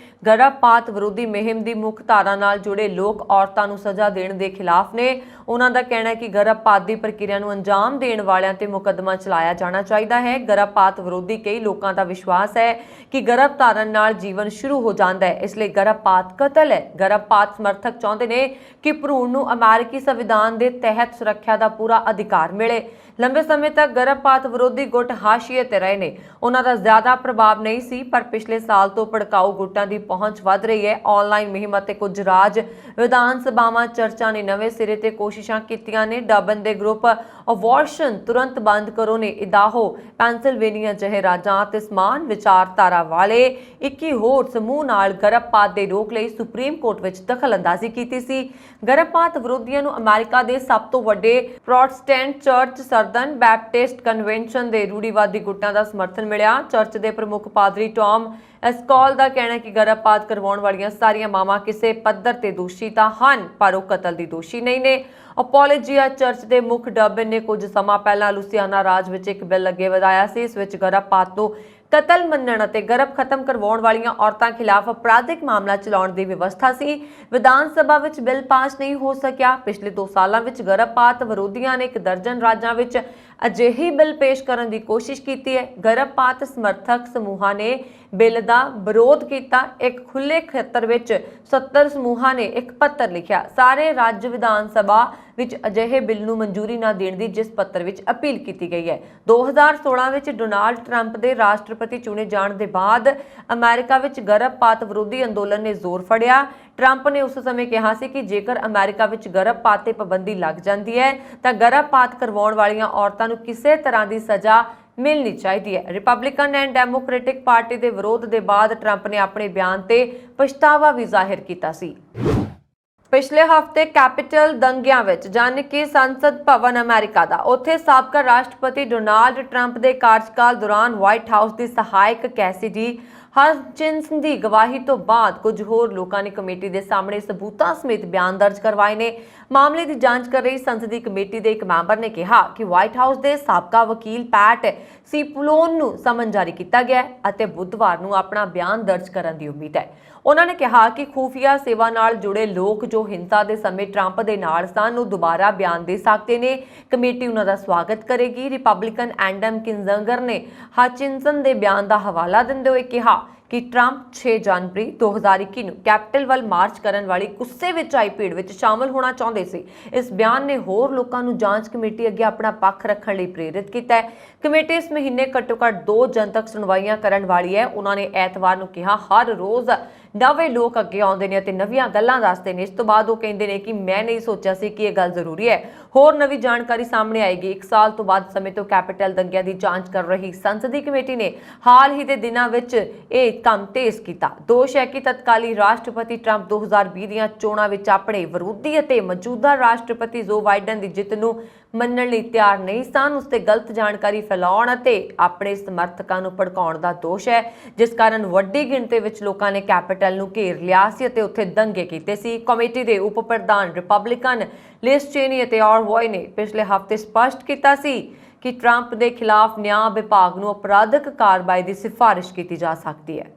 ਗਰਭਪਾਤ ਵਿਰੋਧੀ ਮੁਹਿੰਮ ਦੀ ਮੁੱਖ ਧਾਰਾ ਨਾਲ ਜੁੜੇ ਲੋਕ ਔਰਤਾਂ ਨੂੰ ਸਜ਼ਾ ਦੇਣ ਦੇ ਖਿਲਾਫ ਨੇ। ਉਹਨਾਂ ਦਾ ਕਹਿਣਾ ਹੈ ਕਿ ਗਰਭਪਾਤ ਦੀ ਪ੍ਰਕਿਰਿਆ ਨੂੰ ਅੰਜਾਮ ਦੇਣ ਵਾਲਿਆਂ ਤੇ ਮੁਕੱਦਮਾ ਚਲਾਇਆ ਜਾਣਾ ਚਾਹੀਦਾ ਹੈ। ਗਰਭਪਾਤ ਵਿਰੋਧੀ ਕਈ ਲੋਕਾਂ ਦਾ ਵਿਸ਼ਵਾਸ ਹੈ ਕਿ ਗਰਭ ਧਾਰਨ ਨਾਲ ਜੀਵਨ ਸ਼ੁਰੂ ਹੋ ਜਾਂਦਾ ਹੈ, ਇਸ ਲਈ ਗਰਭਪਾਤ ਕਤਲ ਹੈ। ਗਰਭਪਾਤ ਸਮਰਥਕ ਚਾਹੁੰਦੇ ਨੇ ਕਿ ਭਰੂਣ ਨੂੰ ਅਮਰੀਕੀ ਸੰਵਿਧਾਨ ਦੇ ਤਹਿਤ ਸੁਰੱਖਿਆ ਦਾ ਪੂਰਾ ਅਧਿਕਾਰ ਮਿਲੇ। ਲੰਬੇ ਸਮੇਂ ਤੱਕ ਗਰਭਪਾਤ ਵਿਰੋਧੀ ਗੁੱਟ ਹਾਸ਼ੀਏ ਤੇ ਰਹੇ ਨੇ। ਉਹਨਾਂ ਦਾ ਜ਼ਿਆਦਾ ਪ੍ਰਭਾਵ ਨਹੀਂ ਸੀ, ਪਰ ਪਿਛਲੇ ਸਾਲ ਤੋਂ ਭੜਕਾਊ ਗੁੱਟਾਂ ਦੀ ਪਹੁੰਚ ਵੱਧ ਰਹੀ ਹੈ। ਆਨਲਾਈਨ ਮੁਹਿੰਮ ਅਤੇ ਕੁਝ ਰਾਜ ਵਿਧਾਨ ਸਭਾਵਾਂ ਚਰਚਾ ਨੇ ਨਵੇਂ ਸਿਰੇ ਤੇ ਕੋਸ਼ਿਸ਼ਾਂ ਕੀਤੀਆਂ ਨੇ। ਡਬਨ ਦੇ ਗਰੁੱਪ ਅਬੋਰਸ਼ਨ ਤੁਰੰਤ ਬੰਦ ਕਰੋ ਨੇ ਇਦਾਹੋ, ਪੈਂਸਿਲਵੇਨੀਆ ਜਿਹੇ ਰਾਜਾਂ ਅਤੇ ਸਮਾਨ ਵਿਚਾਰਧਾਰਾ ਵਾਲੇ 21 ਹੋਰ ਸਮੂਹ ਨਾਲ ਗਰਭਪਾਤ ਦੇ ਰੋਕ ਲਈ ਸੁਪਰੀਮ ਕੋਰਟ ਵਿੱਚ ਦਖਲਅੰਦਾਜ਼ੀ ਕੀਤੀ ਸੀ। ਗਰਭਪਾਤ ਵਿਰੋਧੀਆਂ ਨੂੰ ਅਮਰੀਕਾ ਦੇ ਸਭ ਤੋਂ ਵੱਡੇ ਪ੍ਰੋਟੈਸਟੈਂਟ ਚਰਚ ਸਰਦਨ ਬੈਪਟਿਸਟ ਕਨਵੈਨਸ਼ਨ ਦੇ ਰੂੜੀਵਾਦੀ ਗੁੱਟਾਂ ਦਾ ਸਮਰਥਨ ਮਿਲਿਆ। ਚਰਚ ਦੇ ਪ੍ਰਮੁੱਖ ਪਾਦਰੀ ਟੌਮ ਐਸਕੌਲ ਦਾ ਕਹਿਣਾ ਹੈ ਕਿ ਗਰਭਪਾਤ ਕਰਵਾਉਣ ਵਾਲੀਆਂ ਸਾਰੀਆਂ ਮਾਵਾਂ ਕਿਸੇ ਪੱਧਰ ਤੇ ਦੋਸ਼ੀ ਤਾਂ ਹਨ, ਪਰ ਉਹ ਕਤਲ ਦੀ ਦੋਸ਼ੀ ਨਹੀਂ ਨੇ। ਅਪੋਲੋਜੀਆ ਚਰਚ ਦੇ ਮੁੱਖ ਡਬਨ ਨੇ ਕੁਝ ਸਮਾਂ ਪਹਿਲਾਂ ਲੁਸੀਆਨਾ ਰਾਜ ਵਿੱਚ ਇੱਕ ਬਿੱਲ ਅੱਗੇ ਵਧਾਇਆ ਸੀ। ਇਸ ਵਿੱਚ ਗਰਭਪਾਤ ਨੂੰ ਕਤਲ ਮੰਨਣ ਅਤੇ ਗਰਭ ਖਤਮ ਕਰਵਾਉਣ ਵਾਲੀਆਂ ਔਰਤਾਂ ਖਿਲਾਫ ਅਪਰਾਧਿਕ ਮਾਮਲਾ ਚਲਾਉਣ ਦੀ ਵਿਵਸਥਾ ਸੀ। ਵਿਧਾਨ ਸਭਾ ਵਿੱਚ ਬਿੱਲ ਪਾਸ ਨਹੀਂ ਹੋ ਸਕਿਆ। ਪਿਛਲੇ 2 ਸਾਲਾਂ ਵਿੱਚ ਗਰਭਪਾਤ ਵਿਰੋਧੀਆਂ ਨੇ 1 ਦਰਜਨ ਰਾਜਾਂ ਵਿੱਚ ਅਜਿਹੀ ਬਿੱਲ ਪੇਸ਼ ਕਰਨ ਦੀ ਕੋਸ਼ਿਸ਼ ਕੀਤੀ ਹੈ। ਗਰਭਪਾਤ ਸਮਰਥਕ ਸਮੂਹਾਂ ਨੇ ਬਿੱਲ ਦਾ ਵਿਰੋਧ ਕੀਤਾ। ਇੱਕ ਖੁੱਲੇ ਖੇਤਰ ਵਿੱਚ 70 ਸਮੂਹਾਂ ਨੇ ਇੱਕ ਪੱਤਰ ਲਿਖਿਆ ਸਾਰੇ ਰਾਜ ਵਿਧਾਨ ਸਭਾ ਵਿੱਚ ਅਜਿਹੇ ਬਿੱਲ ਨੂੰ ਮਨਜ਼ੂਰੀ ਨਾ ਦੇਣ ਦੀ, ਜਿਸ ਪੱਤਰ ਵਿੱਚ ਅਪੀਲ ਕੀਤੀ ਗਈ ਹੈ। 2016 ਵਿੱਚ ਡੋਨਾਲਡ ਟਰੰਪ ਦੇ ਰਾਸ਼ਟਰਪਤੀ ਚੁਣੇ ਜਾਣ ਦੇ ਬਾਅਦ ਅਮਰੀਕਾ ਵਿੱਚ ਗਰਭਪਾਤ ਵਿਰੋਧੀ ਅੰਦੋਲਨ ਨੇ ਜ਼ੋਰ ਫੜਿਆ। ਟਰੰਪ ਨੇ ਉਸ ਸਮੇਂ ਕਿਹਾ ਸੀ ਕਿ ਜੇਕਰ ਅਮਰੀਕਾ ਵਿੱਚ ਗਰਭਪਾਤ ਤੇ ਪਾਬੰਦੀ ਲੱਗ ਜਾਂਦੀ ਹੈ ਤਾਂ ਗਰਭਪਾਤ ਕਰਵਾਉਣ ਵਾਲੀਆਂ ਔਰਤਾਂ ਨੂੰ ਕਿਸੇ ਤਰ੍ਹਾਂ ਦੀ ਸਜ਼ਾ ਮਿਲਣੀ ਚਾਹੀਦੀ ਹੈ। ਰਿਪਬਲਿਕਨ ਐਂਡ ਡੈਮੋਕ੍ਰੈਟਿਕ ਪਾਰਟੀ ਦੇ ਵਿਰੋਧ ਦੇ ਬਾਅਦ ਟਰੰਪ ਨੇ ਆਪਣੇ ਬਿਆਨ ਤੇ ਪਛਤਾਵਾ ਵੀ ਜ਼ਾਹਿਰ ਕੀਤਾ ਸੀ। ਪਿਛਲੇ ਹਫ਼ਤੇ ਕੈਪੀਟਲ ਦੰਗਿਆਂ ਵਿੱਚ ਜਾਣੀ ਕਿ ਸੰਸਦ ਭਵਨ ਅਮਰੀਕਾ ਦਾ, ਉੱਥੇ ਸਾਬਕਾ ਰਾਸ਼ਟਰਪਤੀ ਡੋਨਾਲਡ ਟਰੰਪ ਦੇ ਕਾਰਜਕਾਲ ਦੌਰਾਨ ਵਾਈਟ ਹਾਊਸ ਦੀ ਸਹਾਇਕ ਕੈਸਿਡੀ ਹਟਚਿਨਸਨ ਦੀ ਗਵਾਹੀ ਤੋਂ ਬਾਅਦ ਕੁਝ ਹੋਰ ਲੋਕਾਂ ਨੇ ਕਮੇਟੀ ਦੇ ਸਾਹਮਣੇ ਸਬੂਤਾਂ ਸਮੇਤ ਬਿਆਨ ਦਰਜ ਕਰਵਾਏ ਨੇ। ਮਾਮਲੇ ਦੀ ਜਾਂਚ ਕਰ ਰਹੀ ਸੰਸਦੀ ਕਮੇਟੀ ਦੇ ਇੱਕ ਮੈਂਬਰ ਨੇ ਕਿਹਾ ਕਿ ਵਾਈਟ ਹਾਊਸ ਦੇ ਸਾਬਕਾ ਵਕੀਲ ਪੈਟ ਸਿਪਲੋਨ ਨੂੰ ਸਮਨ ਜਾਰੀ ਕੀਤਾ ਗਿਆ ਹੈ ਅਤੇ ਬੁੱਧਵਾਰ ਨੂੰ ਆਪਣਾ ਬਿਆਨ ਦਰਜ ਕਰਨ ਦੀ ਉਮੀਦ ਹੈ। ਉਹਨਾਂ ਨੇ ਕਿਹਾ ਕਿ ਖੂਫੀਆ ਸੇਵਾ ਨਾਲ ਜੁੜੇ ਲੋਕ ਜੋ ਹਿੰਸਾ ਦੇ ਸਮੇਂ ਟਰੰਪ ਦੇ ਨਾਲ ਸਨ, ਉਹ ਦੁਬਾਰਾ ਬਿਆਨ ਦੇ ਸਕਦੇ ਨੇ। ਕਮੇਟੀ ਉਹਨਾਂ ਦਾ ਸਵਾਗਤ ਕਰੇਗੀ। ਰਿਪਬਲਿਕਨ ਐਡਮ ਕਿੰਜ਼ੰਗਰ ਨੇ ਹਟਚਿਨਸਨ ਦੇ ਬਿਆਨ ਦਾ ਹਵਾਲਾ ਦਿੰਦੇ ਹੋਏ ਕਿਹਾ ਕਿ ਟਰੰਪ 6 ਜਨਵਰੀ 2021 ਨੂੰ ਕੈਪੀਟਲ ਵੱਲ ਮਾਰਚ ਕਰਨ ਵਾਲੀ ਗੁੱਸੇ ਵਿੱਚ ਆਈ ਭੀੜ ਵਿੱਚ ਸ਼ਾਮਲ ਹੋਣਾ ਚਾਹੁੰਦੇ ਸੀ। ਇਸ ਬਿਆਨ ਨੇ ਹੋਰ ਲੋਕਾਂ ਨੂੰ ਜਾਂਚ ਕਮੇਟੀ ਅੱਗੇ ਆਪਣਾ ਪੱਖ ਰੱਖਣ ਲਈ ਪ੍ਰੇਰਿਤ ਕੀਤਾ ਹੈ। ਕਮੇਟੀ ਇਸ ਮਹੀਨੇ ਘੱਟੋ-ਘੱਟ 2 ਜਨਤਕ ਸੁਣਵਾਈਆਂ ਕਰਨ ਵਾਲੀ ਹੈ। ਉਹਨਾਂ ਨੇ ਐਤਵਾਰ ਨੂੰ ਕਿਹਾ ਹਰ ਰੋਜ਼ ਨਵੇਂ ਲੋਕ ਅੱਗੇ ਆਉਂਦੇ ਨੇ ਅਤੇ ਨਵੀਆਂ ਗੱਲਾਂ ਦੱਸਦੇ ਨੇ। ਇਸ ਤੋਂ ਬਾਅਦ ਉਹ ਕਹਿੰਦੇ ਨੇ ਕਿ ਮੈਂ ਨਹੀਂ ਸੋਚਿਆ ਸੀ ਕਿ ਇਹ ਗੱਲ ਜ਼ਰੂਰੀ ਹੈ। ਹੋਰ ਨਵੀਂ ਜਾਣਕਾਰੀ ਸਾਹਮਣੇ ਆਏਗੀ। 1 ਸਾਲ ਤੋਂ ਬਾਅਦ ਸਮੇਂ ਤੋਂ ਕੈਪੀਟਲ ਦੰਗਿਆਂ ਦੀ ਜਾਂਚ ਕਰ ਰਹੀ ਸੰਸਦੀ ਕਮੇਟੀ ਨੇ ਹਾਲ ਹੀ ਦੇ ਦਿਨਾਂ ਵਿੱਚ ਇਹ ਕੰਮ ਤੇਜ਼ ਕੀਤਾ। ਦੋਸ਼ ਹੈ ਕਿ ਤਤਕਾਲੀ ਰਾਸ਼ਟਰਪਤੀ ਟਰੰਪ 2020 ਦੀਆਂ ਚੋਣਾਂ ਵਿੱਚ ਆਪਣੇ ਵਿਰੋਧੀ ਅਤੇ ਮੌਜੂਦਾ ਰਾਸ਼ਟਰਪਤੀ ਜੋ ਬਾਈਡਨ ਦੀ ਜਿੱਤ ਨੂੰ ਮੰਨਣ ਲਈ ਤਿਆਰ ਨਹੀਂ ਸਨ। ਉਸ ਤੇ ਗਲਤ ਜਾਣਕਾਰੀ ਫੈਲਾਉਣ ਅਤੇ ਆਪਣੇ ਸਮਰਥਕਾਂ ਨੂੰ ਭੜਕਾਉਣ ਦਾ ਦੋਸ਼ ਹੈ, ਜਿਸ ਕਾਰਨ ਵੱਡੀ ਗਿਣਤੀ ਵਿੱਚ ਲੋਕਾਂ ਨੇ ਕੈਪੀਟਲ ਨੂੰ ਘੇਰ ਲਿਆ ਸੀ ਅਤੇ ਉੱਥੇ ਦੰਗੇ ਕੀਤੇ ਸੀ। ਕਮੇਟੀ ਦੇ ਉਪ ਪ੍ਰਧਾਨ ਰਿਪਬਲਿਕਨ ਲਿਸ ਚੇਨੀ ਅਤੇ ਆਰਵੋਏ ਨੇ ਪਿਛਲੇ ਹਫ਼ਤੇ ਸਪਸ਼ਟ ਕੀਤਾ ਸੀ ਕਿ ਟਰੰਪ ਦੇ ਖਿਲਾਫ ਨਿਆਂ ਵਿਭਾਗ ਨੂੰ ਅਪਰਾਧਿਕ ਕਾਰਵਾਈ ਦੀ ਸਿਫਾਰਿਸ਼ ਕੀਤੀ ਜਾ ਸਕਦੀ ਹੈ।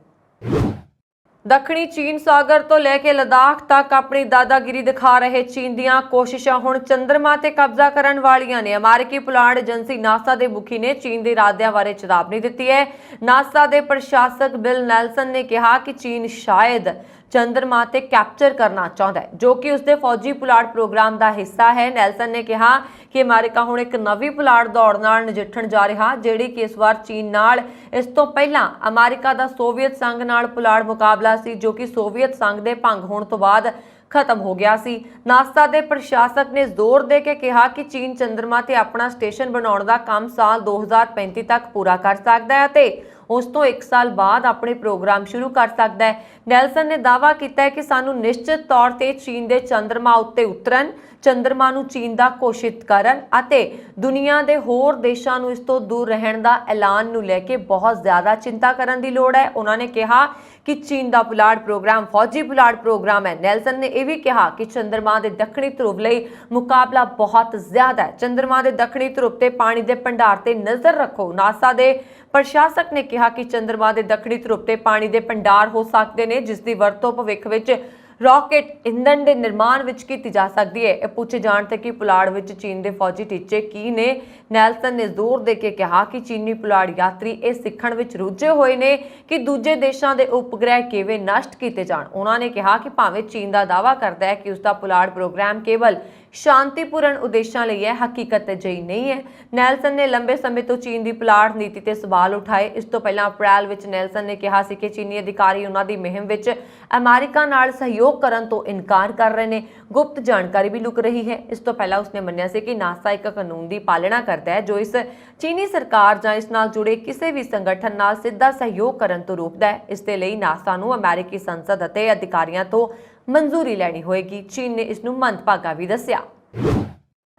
ਦੱਖਣੀ ਚੀਨ ਸਾਗਰ ਤੋਂ ਲੈ ਕੇ ਲਦਾਖ ਤੱਕ ਆਪਣੀ ਦਾਦਾਗਿਰੀ ਦਿਖਾ ਰਹੇ ਚੀਨ ਦੀਆਂ ਕੋਸ਼ਿਸ਼ਾਂ ਹੁਣ ਚੰਦਰਮਾ ਤੇ ਕਬਜ਼ਾ ਕਰਨ ਵਾਲੀਆਂ ਨੇ। ਅਮਰੀਕੀ ਪੁਲਾੜ ਏਜੰਸੀ ਨਾਸਾ ਦੇ ਮੁਖੀ ਨੇ ਚੀਨ ਦੇ ਇਰਾਦਿਆਂ ਬਾਰੇ ਚੇਤਾਵਨੀ ਦਿੱਤੀ ਹੈ। ਨਾਸਾ ਦੇ ਪ੍ਰਸ਼ਾਸਕ ਬਿਲ ਨੈਲਸਨ ਨੇ ਕਿਹਾ ਕਿ ਚੀਨ ਸ਼ਾਇਦ ਚੰਦਰਮਾ ਤੇ ਕੈਪਚਰ ਕਰਨਾ ਚਾਹੁੰਦਾ ਹੈ, ਜੋ ਕਿ ਉਸਦੇ ਫੌਜੀ ਪੁਲਾੜ ਪ੍ਰੋਗਰਾਮ ਦਾ ਹਿੱਸਾ ਹੈ। ਨੈਲਸਨ ਨੇ ਕਿਹਾ ਕਿ ਅਮਰੀਕਾ ਹੁਣ ਇੱਕ ਨਵੀਂ ਪੁਲਾੜ ਦੌੜ ਨਾਲ ਨਜਿੱਠਣ ਜਾ ਰਿਹਾ, ਜਿਹੜੀ ਕਿ ਇਸ ਵਾਰ ਚੀਨ ਨਾਲ ਇਸ ਤੋਂ ਪਹਿਲਾਂ ਅਮਰੀਕਾ ਦਾ ਸੋਵੀਅਤ ਸੰਘ ਨਾਲ ਪੁਲਾੜ ਮੁਕਾਬਲਾ ਸੀ, ਜੋ ਕਿ ਸੋਵੀਅਤ ਸੰਘ ਦੇ ਭੰਗ ਹੋਣ ਤੋਂ ਬਾਅਦ ਖਤਮ ਹੋ ਗਿਆ ਸੀ। ਨਾਸਾ ਦੇ ਪ੍ਰਸ਼ਾਸਕ ਨੇ ਜ਼ੋਰ ਦੇ ਕੇ ਕਿਹਾ ਕਿ ਚੀਨ ਚੰਦਰਮਾ ਤੇ ਆਪਣਾ ਸਟੇਸ਼ਨ ਬਣਾਉਣ ਦਾ ਕੰਮ ਸਾਲ 2035 ਤੱਕ ਪੂਰਾ ਕਰ ਸਕਦਾ ਹੈ ਅਤੇ ਉਸ ਤੋਂ 1 ਸਾਲ ਬਾਅਦ ਆਪਣੇ ਪ੍ਰੋਗਰਾਮ ਸ਼ੁਰੂ ਕਰ ਸਕਦਾ ਹੈ। ਨੈਲਸਨ ਨੇ ਦਾਅਵਾ ਕੀਤਾ ਹੈ ਕਿ ਸਾਨੂੰ ਨਿਸ਼ਚਿਤ ਤੌਰ ਤੇ ਚੀਨ ਦੇ ਚੰਦਰਮਾ ਉੱਤੇ ਉਤਰਨ, ਚੰਦਰਮਾ ਨੂੰ ਚੀਨ ਦਾ ਘੋਸ਼ਿਤ ਕਰਨ ਅਤੇ ਦੁਨੀਆ ਦੇ ਹੋਰ ਦੇਸ਼ਾਂ ਨੂੰ ਇਸ ਤੋਂ ਦੂਰ ਰਹਿਣ ਦਾ ਐਲਾਨ ਨੂੰ ਲੈ ਕੇ ਬਹੁਤ ਜ਼ਿਆਦਾ ਚਿੰਤਾ ਕਰਨ ਦੀ ਲੋੜ ਹੈ। ਉਹਨਾਂ ਨੇ ਕਿਹਾ ਕਿ ਚੀਨ ਦਾ ਪੁਲਾੜ ਪ੍ਰੋਗਰਾਮ ਫੌਜੀ ਪੁਲਾੜ ਪ੍ਰੋਗਰਾਮ ਹੈ। ਨੈਲਸਨ ਨੇ ਇਹ ਵੀ ਕਿਹਾ ਕਿ ਚੰਦਰਮਾ ਦੇ ਦੱਖਣੀ ਧਰੁਵ ਲਈ ਮੁਕਾਬਲਾ ਬਹੁਤ ਜ਼ਿਆਦਾ ਹੈ। ਚੰਦਰਮਾ ਦੇ ਦੱਖਣੀ ਧਰੁਵ ਤੇ ਪਾਣੀ ਦੇ ਭੰਡਾਰ ਤੇ ਨਜ਼ਰ ਰੱਖੋ। ਨਾਸਾ ਦੇ ਪ੍ਰਸ਼ਾਸਕ ਨੇ ਕਿਹਾ ਕਿ ਚੰਦਰਮਾ ਦੇ ਦੱਖਣੀ ਧਰੁਵ ਤੇ ਪਾਣੀ ਦੇ ਭੰਡਾਰ ਹੋ ਸਕਦੇ ਨੇ, ਜਿਸ ਦੀ ਵਰਤੋਂ ਭਵਿੱਖ ਵਿੱਚ ਰਾਕੇਟ ਇੰਧਨ ਦੇ ਨਿਰਮਾਣ ਵਿੱਚ ਕੀਤੀ ਜਾ ਸਕਦੀ ਹੈ। ਇਹ ਪੁੱਛੇ ਜਾਣ ਤੇ ਕਿ ਪੁਲਾੜ ਵਿੱਚ ਚੀਨ ਦੇ ਫੌਜੀ ਟੀਚੇ ਕੀ ਨੇ, ਨੈਲਸਨ ਨੇ ਜ਼ੋਰ ਦੇ ਕੇ ਕਿਹਾ ਕਿ ਚੀਨੀ ਪੁਲਾੜ ਯਾਤਰੀ ਇਹ ਸਿੱਖਣ ਵਿੱਚ ਰੁੱਝੇ ਹੋਏ ਨੇ ਕਿ ਦੂਜੇ ਦੇਸ਼ਾਂ ਦੇ ਉਪਗ੍ਰਹਿ ਕਿਵੇਂ ਨਸ਼ਟ ਕੀਤੇ ਜਾਣ। ਉਹਨਾਂ ਨੇ ਕਿਹਾ ਕਿ ਭਾਵੇਂ ਚੀਨ ਦਾ ਦਾਅਵਾ ਕਰਦਾ ਹੈ ਕਿ ਉਸ ਦਾ ਪੁਲਾੜ ਪ੍ਰੋਗਰਾਮ ਕੇਵਲ ਸ਼ਾਂਤੀਪੂਰਨ ਉਦੇਸ਼ਾਂ ਲਈ ਹੈ, ਹਕੀਕਤ ਅਜਿਹੀ ਨਹੀਂ ਹੈ। ਨੈਲਸਨ ਨੇ ਲੰਬੇ ਸਮੇਂ ਤੋਂ ਚੀਨ ਦੀ ਪੁਲਾੜ ਨੀਤੀ ਤੇ ਸਵਾਲ ਉਠਾਏ। ਇਸ ਤੋਂ ਪਹਿਲਾਂ ਅਪ੍ਰੈਲ ਵਿੱਚ ਨੈਲਸਨ ਨੇ ਕਿਹਾ ਸੀ ਕਿ ਚੀਨੀ ਅਧਿਕਾਰੀ ਉਹਨਾਂ ਦੀ ਮੁਹਿੰਮ ਵਿੱਚ ਅਮਰੀਕਾ ਨਾਲ ਸਹਿਯੋਗ ਕਰਨ ਤੋਂ ਇਨਕਾਰ ਕਰ ਰਹੇ ਨੇ। ਗੁਪਤ ਜਾਣਕਾਰੀ ਵੀ ਲੁਕ ਰਹੀ ਹੈ। ਇਸ ਤੋਂ ਪਹਿਲਾਂ ਉਸਨੇ ਮੰਨਿਆ ਸੀ ਕਿ ਨਾਸਾ ਇੱਕ ਕਾਨੂੰਨ ਦੀ ਪਾਲਣਾ ਕਰਦਾ ਹੈ ਜੋ ਇਸ ਚੀਨੀ ਸਰਕਾਰ ਜਾਂ ਇਸ ਨਾਲ ਜੁੜੇ ਕਿਸੇ ਵੀ ਸੰਗਠਨ ਨਾਲ ਸਿੱਧਾ ਸਹਿਯੋਗ ਕਰਨ ਤੋਂ ਰੋਕਦਾ ਹੈ। ਇਸ ਦੇ ਲਈ ਨਾਸਾ ਨੂੰ ਅਮਰੀਕੀ ਸੰਸਦ ਅਤੇ ਅਧਿਕਾਰੀਆਂ ਤੋਂ ਮਨਜ਼ੂਰੀ ਲੈਣੀ ਹੋਏਗੀ। ਚੀਨ ਨੇ ਇਸ ਨੂੰ ਮੰਦਭਾਗਾ ਵੀ ਦੱਸਿਆ।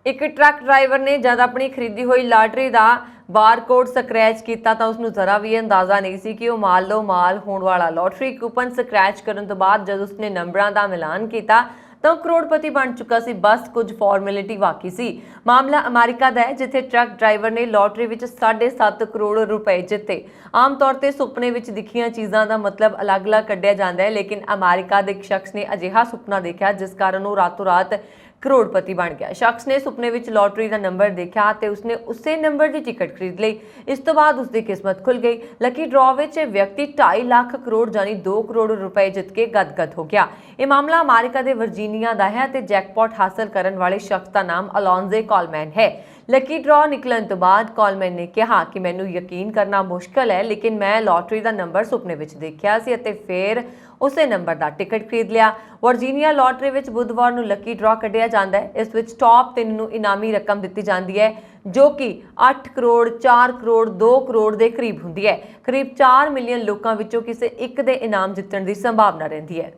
ਇੱਕ ਟਰੱਕ ਡਰਾਈਵਰ ਨੇ ਜਦ ਆਪਣੀ ਖਰੀਦੀ ਹੋਈ ਲਾਟਰੀ ਦਾ ਬਾਰਕੋਡ ਸਕ੍ਰੈਚ ਕੀਤਾ ਤਾਂ ਉਸਨੂੰ ਜ਼ਰਾ ਵੀ ਅੰਦਾਜ਼ਾ ਨਹੀਂ ਸੀ ਕਿ ਉਹ ਮਾਲ ਹੋਣ ਵਾਲਾ ਲਾਟਰੀ ਕੂਪਨ ਸਕ੍ਰੈਚ ਕਰਨ ਤੋਂ ਬਾਅਦ ਜਦ ਉਸਨੇ ਨੰਬਰਾਂ ਦਾ ਮਿਲਾਨ ਕੀਤਾ ਤਾਂ ਕਰੋੜਪਤੀ ਬਣ ਚੁੱਕਾ ਸੀ। ਬਸ ਕੁਝ ਫਾਰਮੈਲਿਟੀ ਬਾਕੀ ਸੀ। ਮਾਮਲਾ ਅਮਰੀਕਾ ਦਾ ਹੈ, ਜਿੱਥੇ ਟਰੱਕ ਡਰਾਈਵਰ ਨੇ ਲਾਟਰੀ ਵਿੱਚ 7.5 ਕਰੋੜ ਰੁਪਏ ਜਿੱਤੇ। ਆਮ ਤੌਰ ਤੇ ਸੁਪਨੇ ਵਿੱਚ ਦਿਖੀਆਂ ਚੀਜ਼ਾਂ ਦਾ ਮਤਲਬ ਅਲੱਗ-ਅਲੱਗ ਕੱਢਿਆ ਜਾਂਦਾ ਹੈ, ਲੇਕਿਨ ਅਮਰੀਕਾ ਦੇ ਇੱਕ ਸ਼ਖਸ ਨੇ ਅਜਿਹਾ ਸੁਪਨਾ ਦੇਖਿਆ ਜਿਸ ਕਾਰਨ ਉਹ ਰਾਤੋਂ ਰਾਤ ਕਰੋੜਪਤੀ ਬਣ ਗਿਆ। ਸ਼ਖਸ ਨੇ ਸੁਪਨੇ ਵਿੱਚ ਲਾਟਰੀ ਦਾ ਨੰਬਰ ਦੇਖਿਆ ਤੇ ਉਸਨੇ ਉਸੇ ਨੰਬਰ ਦੀ ਟਿਕਟ ਖਰੀਦ ਲਈ। ਇਸ ਤੋਂ ਬਾਅਦ ਉਸਦੀ ਕਿਸਮਤ ਖੁੱਲ ਗਈ। ਲੱਕੀ ਡਰਾਅ ਵਿੱਚ ਇਹ ਵਿਅਕਤੀ 2.5 ਲੱਖ ਕਰੋੜ ਯਾਨੀ 2 ਕਰੋੜ ਰੁਪਏ ਜਿੱਤ ਕੇ ਗਦਗਦ ਹੋ ਗਿਆ। ਇਹ ਮਾਮਲਾ ਅਮਰੀਕਾ ਦੇ ਵਰਜੀਨੀਆ ਦਾ ਹੈ ਤੇ ਜੈਕਪਾਟ ਹਾਸਲ ਕਰਨ ਵਾਲੇ ਸ਼ਖਸ ਦਾ ਨਾਮ ਅਲੋਂਜ਼ੇ ਕੋਲਮੈਨ ਹੈ। ਲੱਕੀ ਡਰਾਅ ਨਿਕਲਣ ਤੋਂ ਬਾਅਦ ਕੋਲਮੈਨ ਨੇ ਕਿਹਾ ਕਿ ਮੈਨੂੰ ਯਕੀਨ ਕਰਨਾ ਮੁਸ਼ਕਲ ਹੈ, ਲੇਕਿਨ ਮੈਂ ਲਾਟਰੀ ਦਾ ਨੰਬਰ ਸੁਪਨੇ ਵਿੱਚ ਦੇਖਿਆ ਸੀ ਅਤੇ ਫਿਰ ਉਸੇ ਨੰਬਰ ਦਾ ਟਿਕਟ ਖਰੀਦ ਲਿਆ। ਵਰਜੀਨੀਆ ਲਾਟਰੀ ਵਿੱਚ ਬੁੱਧਵਾਰ ਨੂੰ ਲੱਕੀ ਡਰਾਅ ਕੱਢਿਆ ਜਾਂਦਾ ਹੈ। ਇਸ ਵਿੱਚ ਟੌਪ 3 ਨੂੰ ਇਨਾਮੀ ਰਕਮ ਦਿੱਤੀ ਜਾਂਦੀ ਹੈ ਜੋ ਕਿ 8 ਕਰੋੜ, 4 ਕਰੋੜ, 2 ਕਰੋੜ ਦੇ ਕਰੀਬ ਹੁੰਦੀ ਹੈ। ਕਰੀਬ 4 ਮਿਲੀਅਨ ਲੋਕਾਂ ਵਿੱਚੋਂ ਕਿਸੇ ਇੱਕ ਦੇ ਇਨਾਮ ਜਿੱਤਣ ਦੀ ਸੰਭਾਵਨਾ ਰਹਿੰਦੀ ਹੈ।